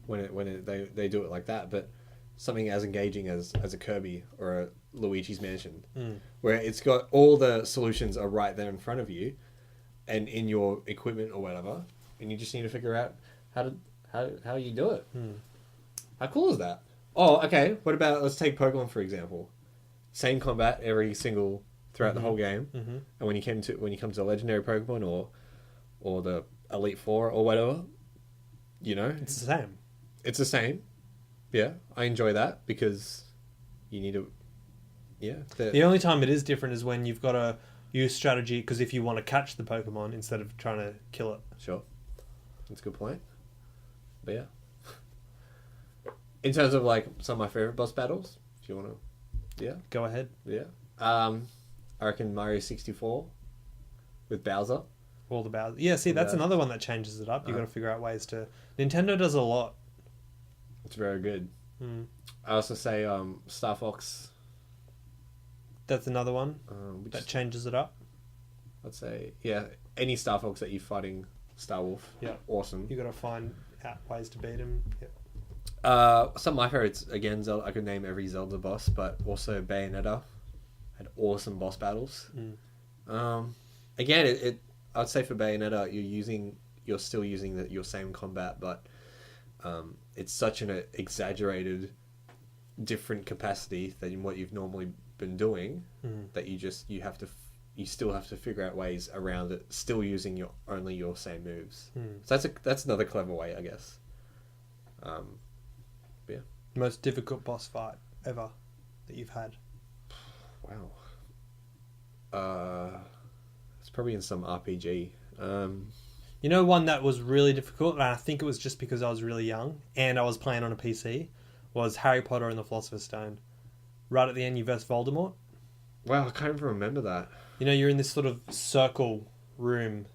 Speaker 7: they do it like that. But something as engaging as a Kirby or a Luigi's Mansion, where it's got all the solutions are right there in front of you, and in your equipment or whatever, and you just need to figure out how you do it. How cool is that? Oh, okay. What about, let's take Pokemon for example. Same combat every single throughout the whole game, and when you come to legendary Pokemon or the Elite Four or whatever,
Speaker 6: it's the same.
Speaker 7: It's the same. Yeah, I enjoy that because you need to. Yeah.
Speaker 6: The only time it is different is when you've got to use strategy, because if you want to catch the Pokemon instead of trying to kill it.
Speaker 7: Sure. That's a good point. But yeah. In terms of like some of my favorite boss battles, if you want to, yeah,
Speaker 6: go ahead.
Speaker 7: Yeah. I reckon Mario 64 with Bowser.
Speaker 6: All the Bowser. Yeah. See, that's another one that changes it up. You got to figure out ways to. Nintendo does a lot.
Speaker 7: It's very good. I also say Star Fox.
Speaker 6: That's another one that changes it up.
Speaker 7: I'd say, yeah, any Star Fox that you're fighting Star Wolf.
Speaker 6: Yeah.
Speaker 7: Awesome.
Speaker 6: You got to find out ways to beat him.
Speaker 7: Yeah. Some of my favorites, again, Zelda, I could name every Zelda boss, but also Bayonetta had awesome boss battles. Again, I'd say for Bayonetta, you're still using your same combat, but it's such an exaggerated, different capacity than what you've normally been doing that you still have to figure out ways around it, still using your same moves. So that's another clever way, I guess. Yeah.
Speaker 6: Most difficult boss fight ever that you've had?
Speaker 7: Wow. It's probably in some RPG.
Speaker 6: One that was really difficult, and I think it was just because I was really young and I was playing on a PC, was Harry Potter and the Philosopher's Stone. Right at the end, you verse Voldemort.
Speaker 7: Wow, I can't even remember that.
Speaker 6: You're in this sort of circle room,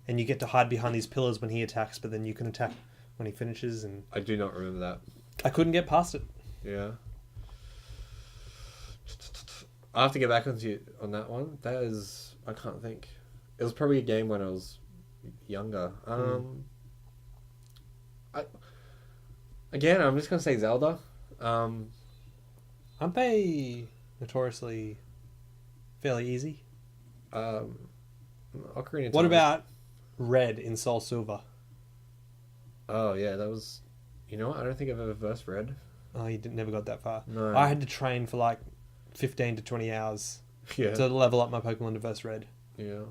Speaker 6: and you get to hide behind these pillars when he attacks, but then you can attack when he finishes. And
Speaker 7: I do not remember that.
Speaker 6: I couldn't get past it.
Speaker 7: Yeah. I'll have to get back on that one. I can't think. It was probably a game when I was younger. I'm just going to say Zelda.
Speaker 6: Aren't they notoriously fairly easy?
Speaker 7: Ocarina of Time.
Speaker 6: What about Red in Soul Silver?
Speaker 7: Oh, yeah, that was... You know what? I don't think I've ever versed Red.
Speaker 6: Oh, you never got that far?
Speaker 7: No.
Speaker 6: I had to train for like 15 to 20 hours
Speaker 7: Yeah.
Speaker 6: to level up my Pokemon Diverse Red.
Speaker 7: Yeah.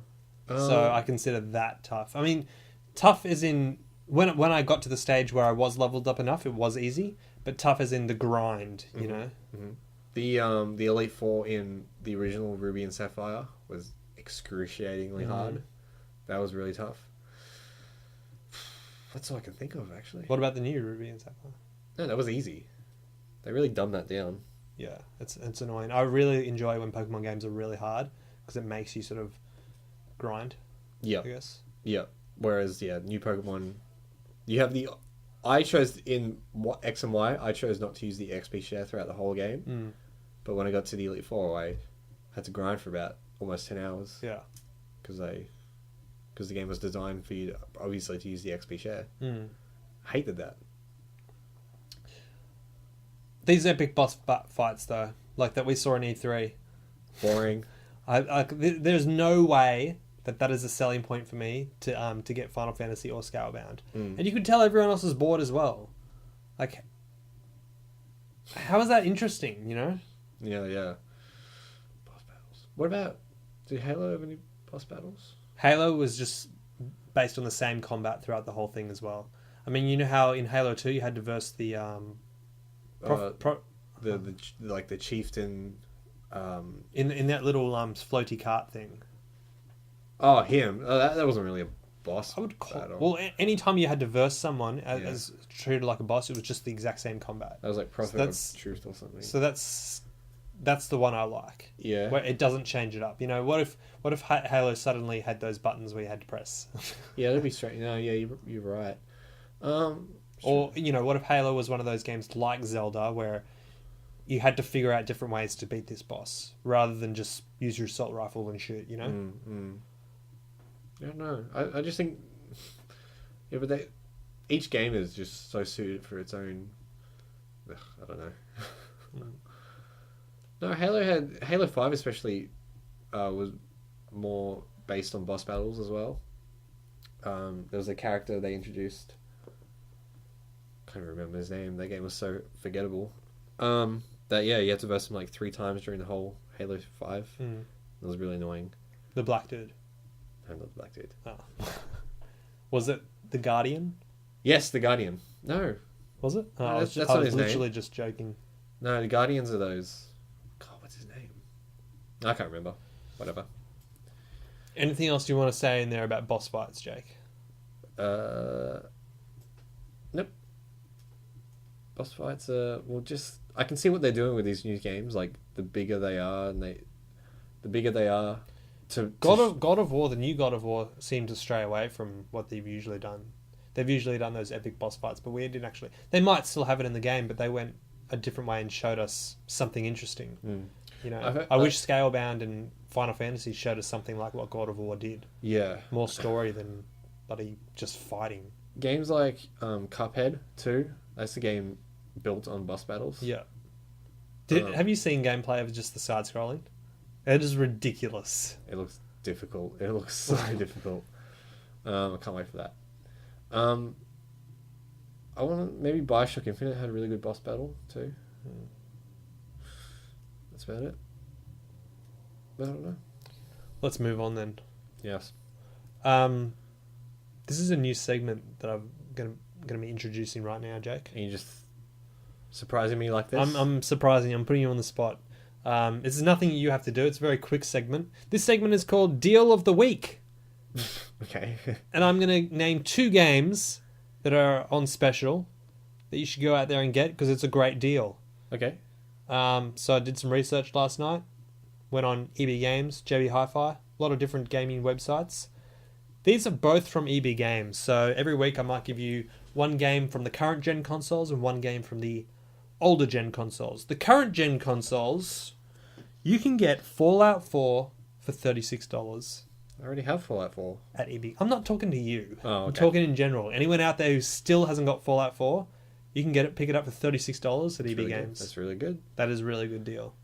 Speaker 6: So I consider that tough. I mean, tough as in when I got to the stage where I was leveled up enough, it was easy. But tough as in the grind, you know.
Speaker 7: Mm-hmm. The Elite Four in the original Ruby and Sapphire was excruciatingly hard. That was really tough. That's all I can think of, actually.
Speaker 6: What about the new Ruby and Sapphire?
Speaker 7: No, that was easy. They really dumbed that down.
Speaker 6: Yeah, it's annoying. I really enjoy when Pokemon games are really hard because it makes you sort of grind.
Speaker 7: Yeah.
Speaker 6: I guess.
Speaker 7: Yeah. Whereas, new Pokemon, you have the... I chose in X and Y, I chose not to use the XP share throughout the whole game. But when I got to the Elite Four, I had to grind for about almost 10 hours.
Speaker 6: Yeah.
Speaker 7: Because the game was designed for you, obviously, to use the XP share. I hated that.
Speaker 6: These epic boss fights, though, like that we saw in E3.
Speaker 7: Boring.
Speaker 6: There's no way that is a selling point for me to get Final Fantasy or Scalebound. And you could tell everyone else is bored as well. Like, how is that interesting, you know?
Speaker 7: Yeah. Boss battles. What about... Did Halo have any boss battles?
Speaker 6: Halo was just based on the same combat throughout the whole thing as well. I mean, you know how in Halo 2 you had to verse the...
Speaker 7: the chieftain...
Speaker 6: in that little floaty cart thing.
Speaker 7: Oh, him. Oh, that wasn't really a boss.
Speaker 6: I would call
Speaker 7: battle.
Speaker 6: well. Anytime you had to verse someone as treated like a boss, it was just the exact same combat.
Speaker 7: That was like Prophet of Truth or something.
Speaker 6: So that's the one I like.
Speaker 7: Yeah.
Speaker 6: Where it doesn't change it up. You know, what if Halo suddenly had those buttons where you had to press?
Speaker 7: Yeah, that'd be straight. No, yeah, you're right.
Speaker 6: Or what if Halo was one of those games like Zelda where you had to figure out different ways to beat this boss rather than just use your assault rifle and shoot. You know.
Speaker 7: I don't know. I just think... Yeah, but each game is just so suited for its own... I don't know. No, Halo 5 especially was more based on boss battles as well. There was a character they introduced... Can't remember his name. That game was so forgettable. That, you had to verse him like 3 times during the whole Halo 5. It was really annoying.
Speaker 6: The black dude.
Speaker 7: I'm not the black dude.
Speaker 6: Oh. Was it the Guardian?
Speaker 7: Yes, the Guardian. No.
Speaker 6: Was it? Oh,
Speaker 7: No,
Speaker 6: I was
Speaker 7: that's not his
Speaker 6: literally
Speaker 7: name.
Speaker 6: just joking.
Speaker 7: No, the Guardians are those... God, what's his name? I can't remember. Whatever.
Speaker 6: Anything else you want to say in there about boss fights, Jake?
Speaker 7: Nope. Boss fights are... Well, just... I can see what they're doing with these new games. Like, the bigger they are, and the bigger they are... God
Speaker 6: of War, the new God of War, seemed to stray away from what they've usually done. They've usually done those epic boss fights, but we didn't actually... They might still have it in the game, but they went a different way and showed us something interesting. You know, I wish Scalebound and Final Fantasy showed us something like what God of War did.
Speaker 7: Yeah.
Speaker 6: More story than bloody just fighting.
Speaker 7: Games like Cuphead 2, that's the game built on boss battles.
Speaker 6: Yeah. Have you seen gameplay of just the side-scrolling? It is ridiculous.
Speaker 7: It looks difficult. It looks so difficult. I can't wait for that. I want to... Maybe Bioshock Infinite had a really good boss battle too. That's about it. I don't know.
Speaker 6: Let's move on then.
Speaker 7: Yes.
Speaker 6: This is a new segment that I'm gonna be introducing right now, Jake.
Speaker 7: And you just surprising me like this?
Speaker 6: I'm surprising. I'm putting you on the spot. This is nothing you have to do. It's a very quick segment. This segment is called Deal of the Week.
Speaker 7: Okay.
Speaker 6: And I'm going to name 2 games that are on special that you should go out there and get because it's a great deal.
Speaker 7: Okay.
Speaker 6: So I did some research last night. Went on EB Games, JB Hi-Fi, a lot of different gaming websites. These are both from EB Games. So every week I might give you one game from the current gen consoles and one game from the older gen consoles. The current gen consoles, you can get Fallout 4 for $36
Speaker 7: I already have Fallout 4.
Speaker 6: at EB. I'm not talking to you.
Speaker 7: Oh, okay.
Speaker 6: I'm talking in general. Anyone out there who still hasn't got Fallout 4, you can pick it up for $36 at EB
Speaker 7: Really
Speaker 6: Games.
Speaker 7: Good. That's really good.
Speaker 6: That is a really good deal.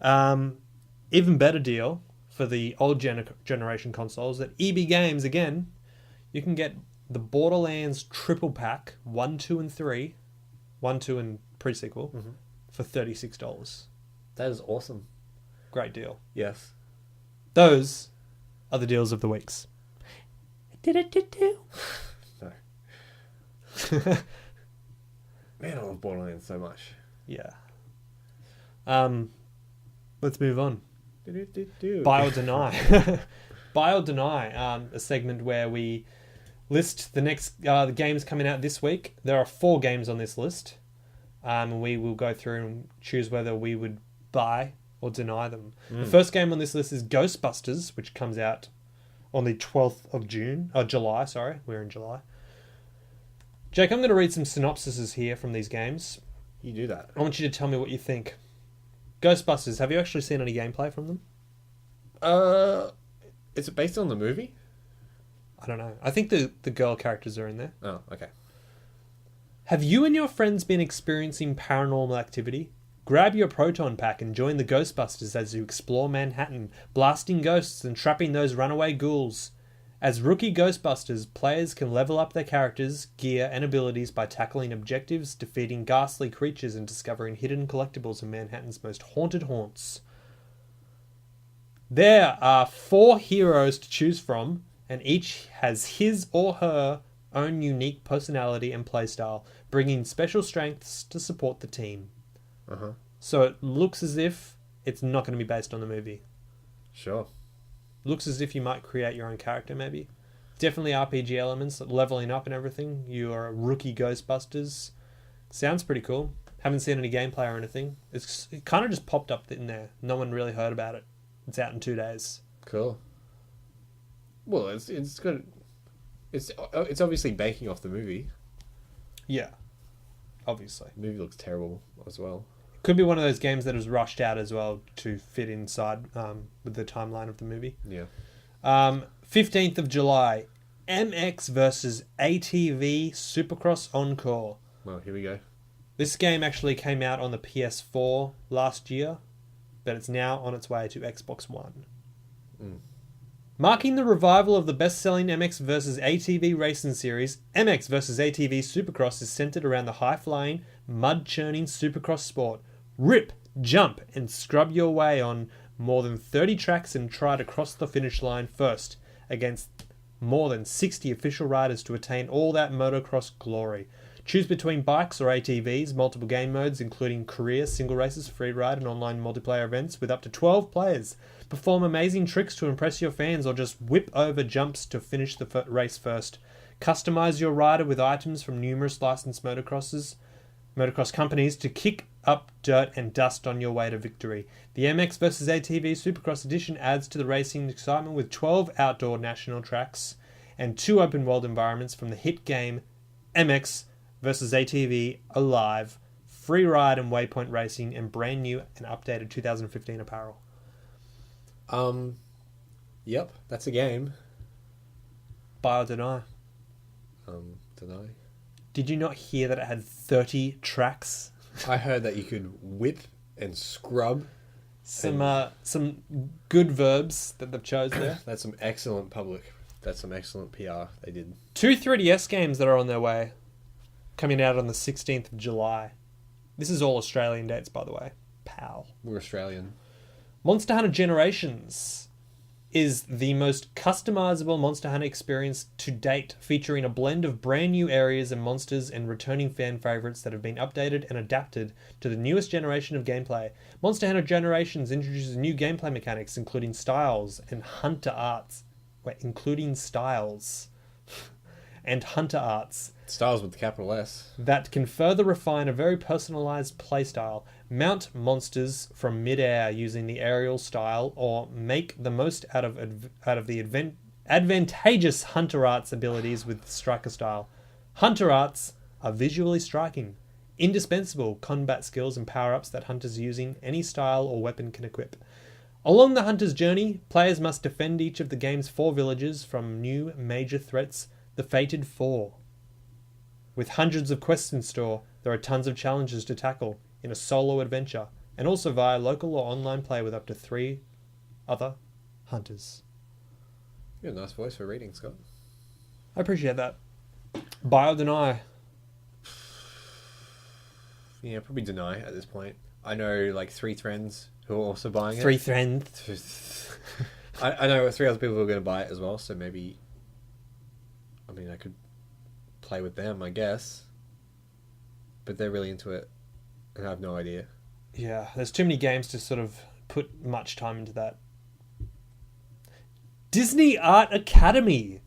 Speaker 6: Even better deal for the old generation consoles at EB Games again. You can get the Borderlands triple pack 1, 2, and 3, 1, 2, and pre-sequel for $36.
Speaker 7: That is awesome.
Speaker 6: Great deal.
Speaker 7: Yes.
Speaker 6: Those are the deals of the weeks.
Speaker 7: No. Man, I love Borderlands so much.
Speaker 6: Yeah. Let's move on. Buy or deny. Buy or deny. A segment where we list the games coming out this week. There are 4 games on this list. We will go through and choose whether we would buy or deny them. The first game on this list is Ghostbusters, which comes out on the 12th of July. Sorry, we're in July. Jake, I'm going to read some synopsises here from these games.
Speaker 7: You do that.
Speaker 6: I want you to tell me what you think. Ghostbusters, have you actually seen any gameplay from them?
Speaker 7: Is it based on the movie?
Speaker 6: I don't know. I think the girl characters are in there.
Speaker 7: Oh, okay.
Speaker 6: Have you and your friends been experiencing paranormal activity? Grab your proton pack and join the Ghostbusters as you explore Manhattan, blasting ghosts and trapping those runaway ghouls. As rookie Ghostbusters, players can level up their characters, gear, and abilities by tackling objectives, defeating ghastly creatures, and discovering hidden collectibles in Manhattan's most haunted haunts. There are 4 heroes to choose from, and each has his or her own unique personality and playstyle, bringing special strengths to support the team.
Speaker 7: Uh-huh.
Speaker 6: So it looks as if it's not going to be based on the movie.
Speaker 7: Sure.
Speaker 6: Looks as if you might create your own character, maybe. Definitely RPG elements, leveling up and everything. You are a rookie Ghostbusters. Sounds pretty cool. Haven't seen any gameplay or anything. It kind of just popped up in there. No one really heard about it. It's out in 2 days.
Speaker 7: Cool. Well, it's good. It's obviously banking off the movie.
Speaker 6: Yeah. Obviously.
Speaker 7: The movie looks terrible as well.
Speaker 6: Could be one of those games that was rushed out as well to fit inside with the timeline of the movie.
Speaker 7: Yeah.
Speaker 6: 15th of July, MX versus ATV Supercross Encore.
Speaker 7: Well, here we go.
Speaker 6: This game actually came out on the PS4 last year, but it's now on its way to Xbox One. Marking the revival of the best-selling MX vs. ATV racing series, MX vs. ATV Supercross is centered around the high-flying, mud-churning supercross sport. Rip, jump, and scrub your way on more than 30 tracks and try to cross the finish line first against more than 60 official riders to attain all that motocross glory. Choose between bikes or ATVs, multiple game modes including career, single races, free ride, and online multiplayer events with up to 12 players. Perform amazing tricks to impress your fans or just whip over jumps to finish the race first. Customize your rider with items from numerous licensed motocross companies to kick up dirt and dust on your way to victory. The MX vs. ATV Supercross Edition adds to the racing excitement with 12 outdoor national tracks and 2 open world environments from the hit game MX vs. ATV Alive, free ride and waypoint racing, and brand new and updated 2015 apparel.
Speaker 7: Yep, that's a game.
Speaker 6: Buy or deny?
Speaker 7: Deny.
Speaker 6: Did you not hear that it had 30 tracks?
Speaker 7: I heard that you could whip and scrub.
Speaker 6: Some good verbs that they've chosen there.
Speaker 7: That's some excellent That's some excellent PR they did.
Speaker 6: 2 3DS games that are on their way, coming out on the 16th of July. This is all Australian dates, by the way. Pal.
Speaker 7: We're Australian.
Speaker 6: Monster Hunter Generations is the most customizable Monster Hunter experience to date, featuring a blend of brand new areas and monsters and returning fan favorites that have been updated and adapted to the newest generation of gameplay. Monster Hunter Generations introduces new gameplay mechanics, including styles and hunter arts. Including styles and hunter arts.
Speaker 7: Styles with the capital S. That
Speaker 6: can further refine a very personalized playstyle, mount monsters from mid-air using the aerial style, or make the most out of the advantageous hunter arts abilities with striker style. Hunter arts are visually striking, indispensable combat skills and power-ups that hunters using any style or weapon can equip. Along the hunter's journey, players must defend each of the game's 4 villages from new major threats, the Fated Four. With hundreds of quests in store, there are tons of challenges to tackle in a solo adventure, and also via local or online play with up to 3 other hunters.
Speaker 7: You have a nice voice for reading, Scott.
Speaker 6: I appreciate that. Buy or deny?
Speaker 7: Yeah, probably deny at this point. I know like 3 friends who are also buying it.
Speaker 6: 3 friends.
Speaker 7: I know 3 other people who are going to buy it as well, so maybe... I mean, I could play with them, I guess. But they're really into it, and I have no idea.
Speaker 6: Yeah, there's too many games to sort of put much time into that. Disney Art Academy.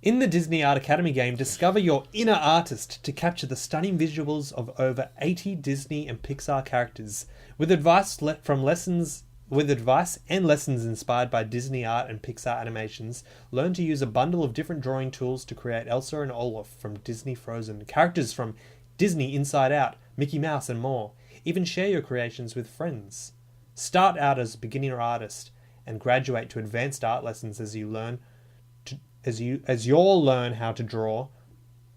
Speaker 6: In the Disney Art Academy game, discover your inner artist to capture the stunning visuals of over 80 Disney and Pixar characters. With advice and lessons inspired by Disney art and Pixar animations, learn to use a bundle of different drawing tools to create Elsa and Olaf from Disney Frozen, characters from Disney Inside Out, Mickey Mouse, and more. Even share your creations with friends. Start out as a beginner artist and graduate to advanced art lessons as you'll learn how to draw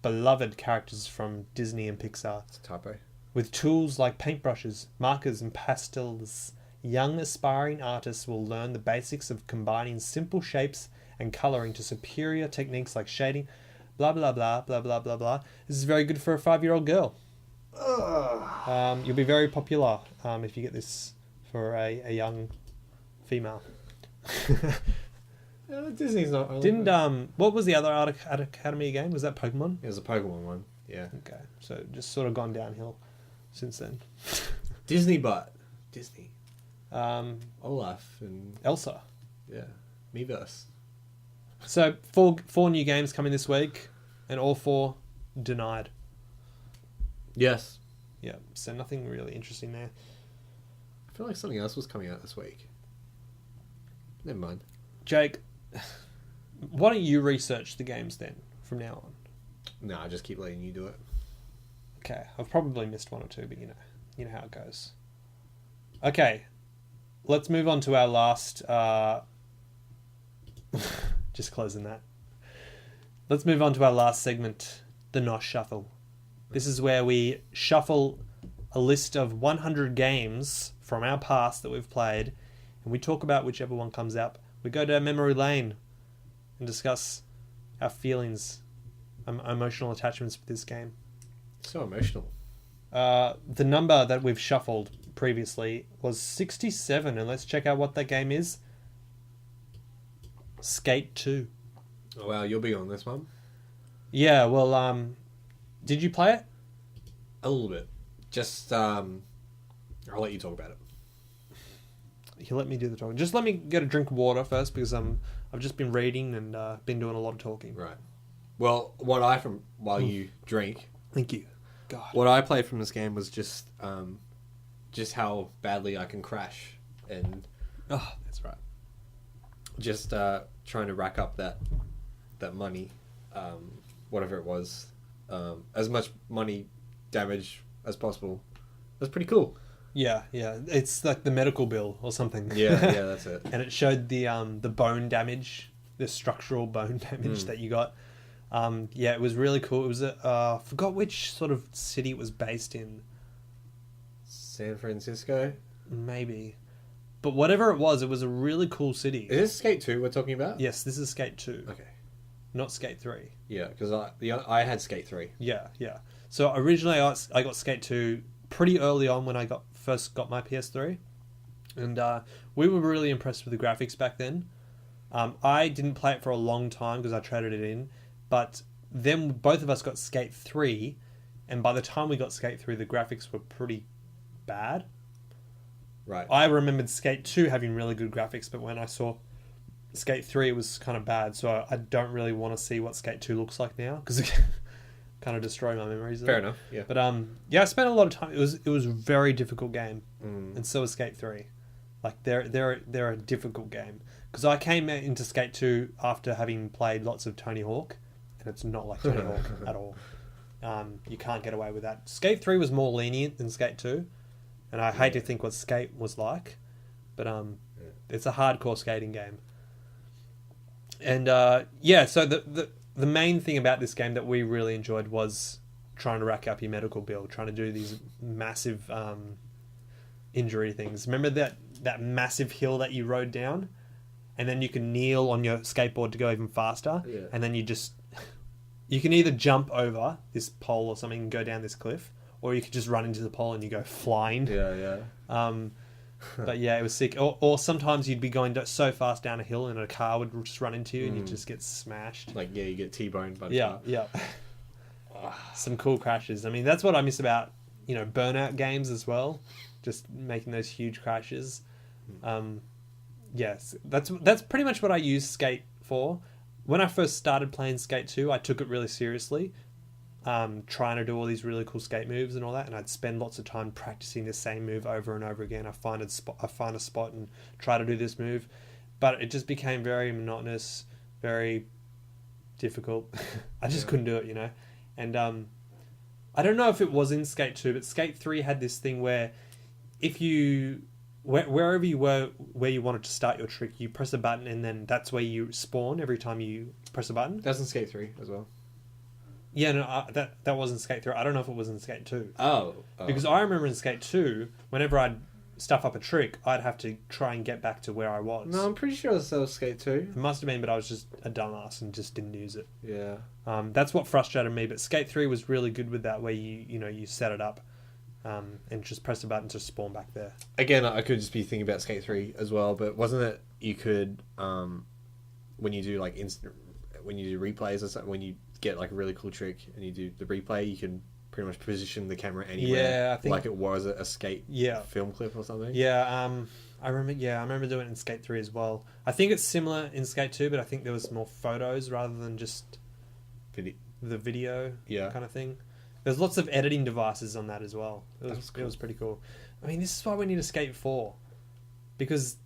Speaker 6: beloved characters from Disney and Pixar.
Speaker 7: It's a typo.
Speaker 6: With tools like paintbrushes, markers, and pastels, young aspiring artists will learn the basics of combining simple shapes and colouring to superior techniques like shading, blah blah blah blah blah blah blah. This is very good for a 5-year-old girl. You'll be very popular if you get this for a young female.
Speaker 7: Disney's not...
Speaker 6: What was the other Art Academy game? Was that Pokemon?
Speaker 7: It was a Pokemon one, yeah.
Speaker 6: Okay, so just sort of gone downhill since then.
Speaker 7: Disney. Olaf and...
Speaker 6: Elsa.
Speaker 7: Yeah. Miiverse.
Speaker 6: So, 4 new games coming this week, and all 4 denied.
Speaker 7: Yes.
Speaker 6: Yeah, so nothing really interesting there.
Speaker 7: I feel like something else was coming out this week. Never mind.
Speaker 6: Jake, why don't you research the games then, from now on?
Speaker 7: No, I just keep letting you do it.
Speaker 6: Okay, I've probably missed 1 or 2, but you know how it goes. Okay, let's move on to our last... just closing that. Let's move on to our last segment, the NOS Shuffle. This is where we shuffle a list of 100 games from our past that we've played, and we talk about whichever one comes up. We go down memory lane and discuss our feelings, emotional attachments with this game.
Speaker 7: So emotional.
Speaker 6: The number that we've shuffled previously was 67, and let's check out what that game is. Skate 2.
Speaker 7: Oh, wow, you'll be on this one.
Speaker 6: Yeah, well, did you play it?
Speaker 7: A little bit. Just, I'll let you talk about it.
Speaker 6: You let me do the talking. Just let me get a drink of water first, because I've just been reading and been doing a lot of talking.
Speaker 7: Right. Well, while you drink...
Speaker 6: Thank you. God.
Speaker 7: What I played from this game was just how badly I can crash. And...
Speaker 6: Oh, that's right.
Speaker 7: Just trying to rack up that money, whatever it was, as much money damage as possible. That's pretty cool.
Speaker 6: Yeah. It's like the medical bill or something.
Speaker 7: Yeah, that's it.
Speaker 6: And it showed the bone damage, the structural bone damage that you got. Yeah, it was really cool. It was I forgot which sort of city it was based in.
Speaker 7: San Francisco?
Speaker 6: Maybe. But whatever it was a really cool city.
Speaker 7: Is this Skate 2 we're talking about?
Speaker 6: Yes, this is Skate 2.
Speaker 7: Okay.
Speaker 6: Not Skate 3.
Speaker 7: Yeah, because I had Skate 3.
Speaker 6: Yeah. So originally I got Skate 2 pretty early on when I first got my PS3. And we were really impressed with the graphics back then. I didn't play it for a long time because I traded it in. But then both of us got Skate 3. And by the time we got Skate 3, the graphics were pretty bad.
Speaker 7: Right.
Speaker 6: I remembered Skate 2 having really good graphics, but when I saw Skate 3, it was kind of bad. So I don't really want to see what Skate 2 looks like now, because it kind of destroyed my memories.
Speaker 7: Fair enough, yeah.
Speaker 6: But yeah, I spent a lot of time. It was a very difficult game, and so was Skate 3. Like they're a difficult game, because I came into Skate 2 after having played lots of Tony Hawk, and it's not like Tony Hawk at all. You can't get away with that. Skate 3 was more lenient than Skate 2. And I hate to think what Skate was like, but it's a hardcore skating game. And yeah, so the main thing about this game that we really enjoyed was trying to rack up your medical bill, trying to do these massive injury things. Remember that massive hill that you rode down, and then you can kneel on your skateboard to go even faster, and then you can either jump over this pole or something and go down this cliff, or you could just run into the pole and you go flying.
Speaker 7: Yeah.
Speaker 6: But yeah, it was sick. Or sometimes you'd be going so fast down a hill and a car would just run into you and you'd just get smashed.
Speaker 7: Like, you get T-boned by the car.
Speaker 6: Yeah. Some cool crashes. I mean, that's what I miss about, Burnout games as well. Just making those huge crashes. Yes, that's pretty much what I use Skate for. When I first started playing Skate 2, I took it really seriously. Trying to do all these really cool skate moves and all that, and I'd spend lots of time practicing the same move over and over again. I find a spot and try to do this move, but it just became very monotonous, very difficult. I just couldn't do it, And I don't know if it was in Skate 2, but Skate 3 had this thing where if you wherever you were where you wanted to start your trick, you press a button and then that's where you spawn every time you press a button.
Speaker 7: That's in Skate 3 as well.
Speaker 6: Yeah, no, that wasn't Skate 3. I don't know if it was in Skate 2.
Speaker 7: Oh.
Speaker 6: Because I remember in Skate 2, whenever I'd stuff up a trick, I'd have to try and get back to where I was.
Speaker 7: No, I'm pretty sure it was Skate 2.
Speaker 6: It must have been, but I was just a dumbass and just didn't use it.
Speaker 7: Yeah.
Speaker 6: That's what frustrated me, but Skate 3 was really good with that, where you set it up and just press the button to spawn back there.
Speaker 7: Again, I could just be thinking about Skate 3 as well, but wasn't it you could, when you do like when you do replays or something, when you get like a really cool trick and you do the replay, you can pretty much position the camera anywhere.
Speaker 6: Yeah, I think
Speaker 7: like it was a skate film clip or something.
Speaker 6: Yeah, I remember doing it in Skate 3 as well. I think it's similar in Skate 2, but I think there was more photos rather than just the video kind of thing. There's lots of editing devices on that as well. It was pretty cool. I mean, this is why we need a Skate 4, because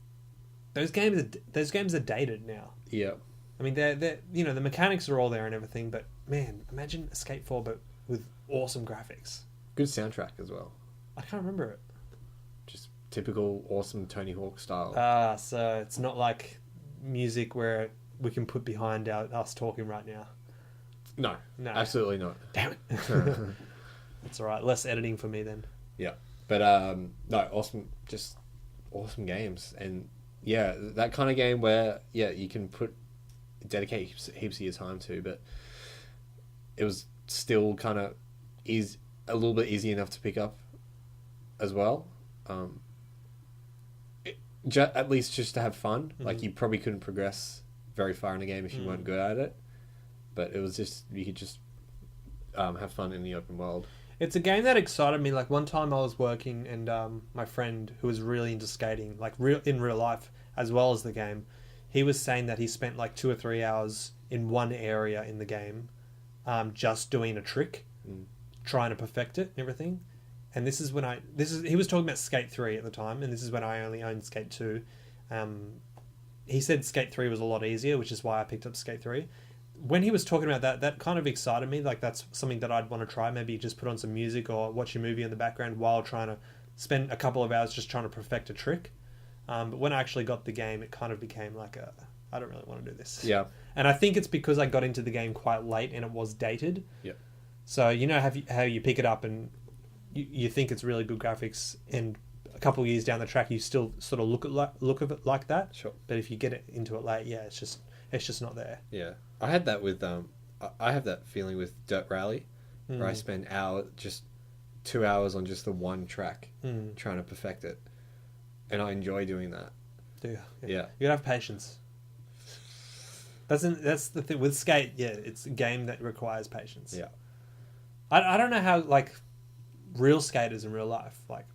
Speaker 6: those games are dated now.
Speaker 7: Yeah.
Speaker 6: I mean, they're the mechanics are all there and everything, but man, imagine a Skate 4 but with awesome graphics.
Speaker 7: Good soundtrack as well.
Speaker 6: I can't remember it.
Speaker 7: Just typical awesome Tony Hawk style.
Speaker 6: So it's not like music where we can put behind us talking right now.
Speaker 7: No, absolutely not.
Speaker 6: Damn it. That's all right. Less editing for me then.
Speaker 7: Yeah, but no, awesome, just awesome games, and yeah, that kind of game where you can dedicate heaps of your time to, but it was still kind of a little bit easy enough to pick up as well. At least just to have fun. Mm-hmm. Like, you probably couldn't progress very far in a game if you weren't good at it, but it was just, you could just have fun in the open world.
Speaker 6: It's a game that excited me. Like, one time I was working and my friend who was really into skating, like in real life as well as the game, he was saying that he spent like 2 or 3 hours in one area in the game just doing a trick, trying to perfect it and everything. And he was talking about Skate 3 at the time, and this is when I only owned Skate 2. He said Skate 3 was a lot easier, which is why I picked up Skate 3. When he was talking about that kind of excited me. Like, that's something that I'd want to try. Maybe just put on some music or watch a movie in the background while trying to spend a couple of hours just trying to perfect a trick. But when I actually got the game, it kind of became like I don't really want to do this.
Speaker 7: Yeah.
Speaker 6: And I think it's because I got into the game quite late and it was dated.
Speaker 7: Yeah.
Speaker 6: So, how you pick it up and you think it's really good graphics, and a couple of years down the track you still sort of look of it like that.
Speaker 7: Sure.
Speaker 6: But if you get into it late, it's just not there.
Speaker 7: Yeah. I had that with I have that feeling with Dirt Rally, where I spend 2 hours on just the one track trying to perfect it, and I enjoy doing that.
Speaker 6: Do you?
Speaker 7: Yeah.
Speaker 6: You gotta have patience. That's the thing with Skate. Yeah, it's a game that requires patience.
Speaker 7: Yeah.
Speaker 6: I don't know how, like, real skaters in real life, like,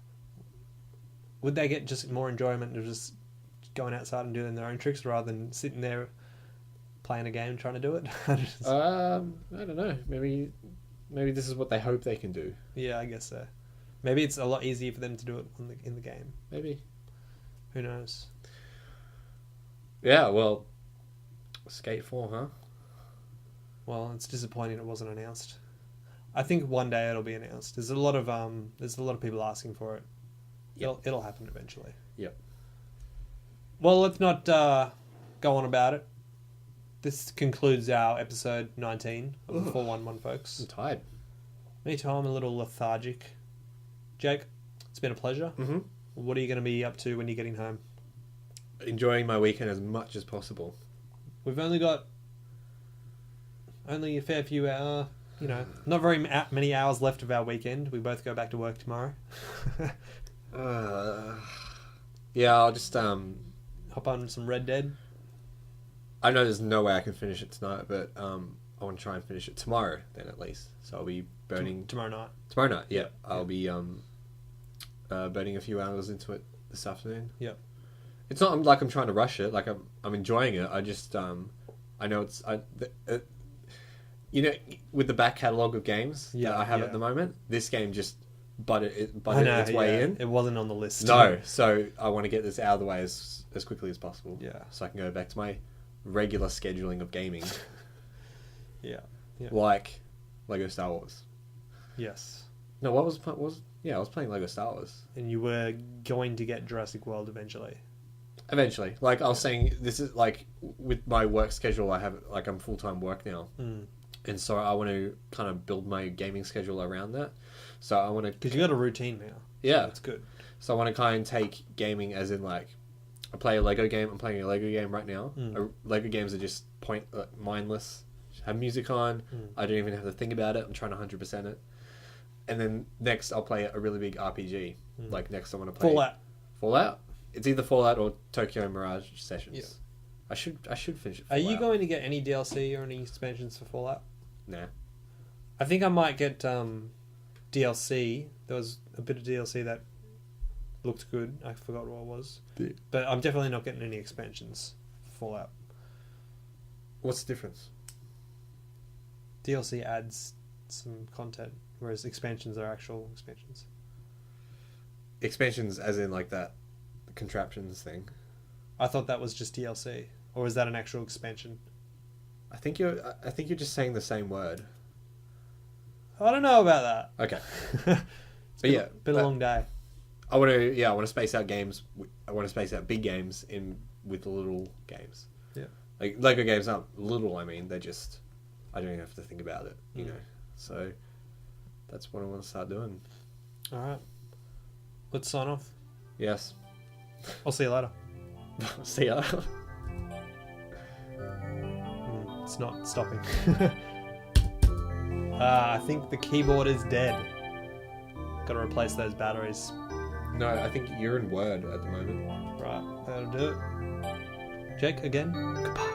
Speaker 6: would they get just more enjoyment of just going outside and doing their own tricks rather than sitting there playing a game trying to do it?
Speaker 7: I don't know. Maybe this is what they hope they can do.
Speaker 6: Yeah, I guess so. Maybe it's a lot easier for them to do it in the game.
Speaker 7: Maybe.
Speaker 6: Who knows?
Speaker 7: Yeah, well, Skate 4, huh?
Speaker 6: Well, it's disappointing it wasn't announced. I think one day it'll be announced. There's a lot of people asking for it. Yep. It'll happen eventually.
Speaker 7: Yep.
Speaker 6: Well, let's not go on about it. This concludes our episode 19 of the 411, folks.
Speaker 7: I'm tired.
Speaker 6: Me too. I'm a little lethargic. Jake, it's been a pleasure.
Speaker 7: Mm-hmm.
Speaker 6: What are you going to be up to when you're getting home?
Speaker 7: Enjoying my weekend as much as possible.
Speaker 6: We've only got a fair few not very many hours left of our weekend. We both go back to work tomorrow.
Speaker 7: Yeah, I'll just
Speaker 6: hop on some Red Dead.
Speaker 7: I know there's no way I can finish it tonight, but I want to try and finish it tomorrow then at least. So I'll be burning
Speaker 6: tomorrow night.
Speaker 7: Tomorrow night, yeah. I'll be burning a few hours into it this afternoon.
Speaker 6: Yep.
Speaker 7: It's not like I'm trying to rush it. Like I'm enjoying it. I just I know it's with the back catalogue of games that I have at the moment, this game just butted its way in.
Speaker 6: It wasn't on the list.
Speaker 7: No, so I want to get this out of the way as quickly as possible.
Speaker 6: Yeah. So
Speaker 7: I can go back to my regular scheduling of gaming.
Speaker 6: yeah.
Speaker 7: Like Lego Star Wars.
Speaker 6: Yes.
Speaker 7: No, I was playing Lego Star Wars.
Speaker 6: And you were going to get Jurassic World eventually.
Speaker 7: Eventually. Like I was saying, this is like with my work schedule, I have like I'm full-time work now. And so I want to kind of build my gaming schedule around that. So I want to...
Speaker 6: Because you got a routine now.
Speaker 7: Yeah.
Speaker 6: So that's good.
Speaker 7: So I want to kind of take gaming as in like, I play a Lego game. I'm playing a Lego game right now. Lego games are just mindless. Just have music on. I don't even have to think about it. I'm trying to 100% it. And then next I'll play a really big RPG. Like next I want to play... Fallout? It's either Fallout or Tokyo Mirage Sessions. Yeah. I should finish it.
Speaker 6: Are you going to get any DLC or any expansions for Fallout?
Speaker 7: Nah.
Speaker 6: I think I might get DLC. There was a bit of DLC that looked good. I forgot what it was. But I'm definitely not getting any expansions for Fallout.
Speaker 7: What's the difference?
Speaker 6: DLC adds some content, whereas expansions are actual expansions.
Speaker 7: Expansions as in like that contraptions thing?
Speaker 6: I thought that was just DLC. Or is that an actual expansion?
Speaker 7: I think you're just saying the same word.
Speaker 6: I don't know about that.
Speaker 7: Okay.
Speaker 6: But yeah, been a long day.
Speaker 7: I want to space out games. I want to space out big games with little games.
Speaker 6: Yeah.
Speaker 7: Like Lego games aren't little. I mean, they're just. I don't even have to think about it. You know. So that's what I want to start doing.
Speaker 6: All right. Let's sign off.
Speaker 7: Yes.
Speaker 6: I'll see you later.
Speaker 7: See ya.
Speaker 6: It's not stopping. I think the keyboard is dead. Got to replace those batteries.
Speaker 7: No, I think you're in Word at the moment.
Speaker 6: Right, that'll do it. Jake, again, goodbye.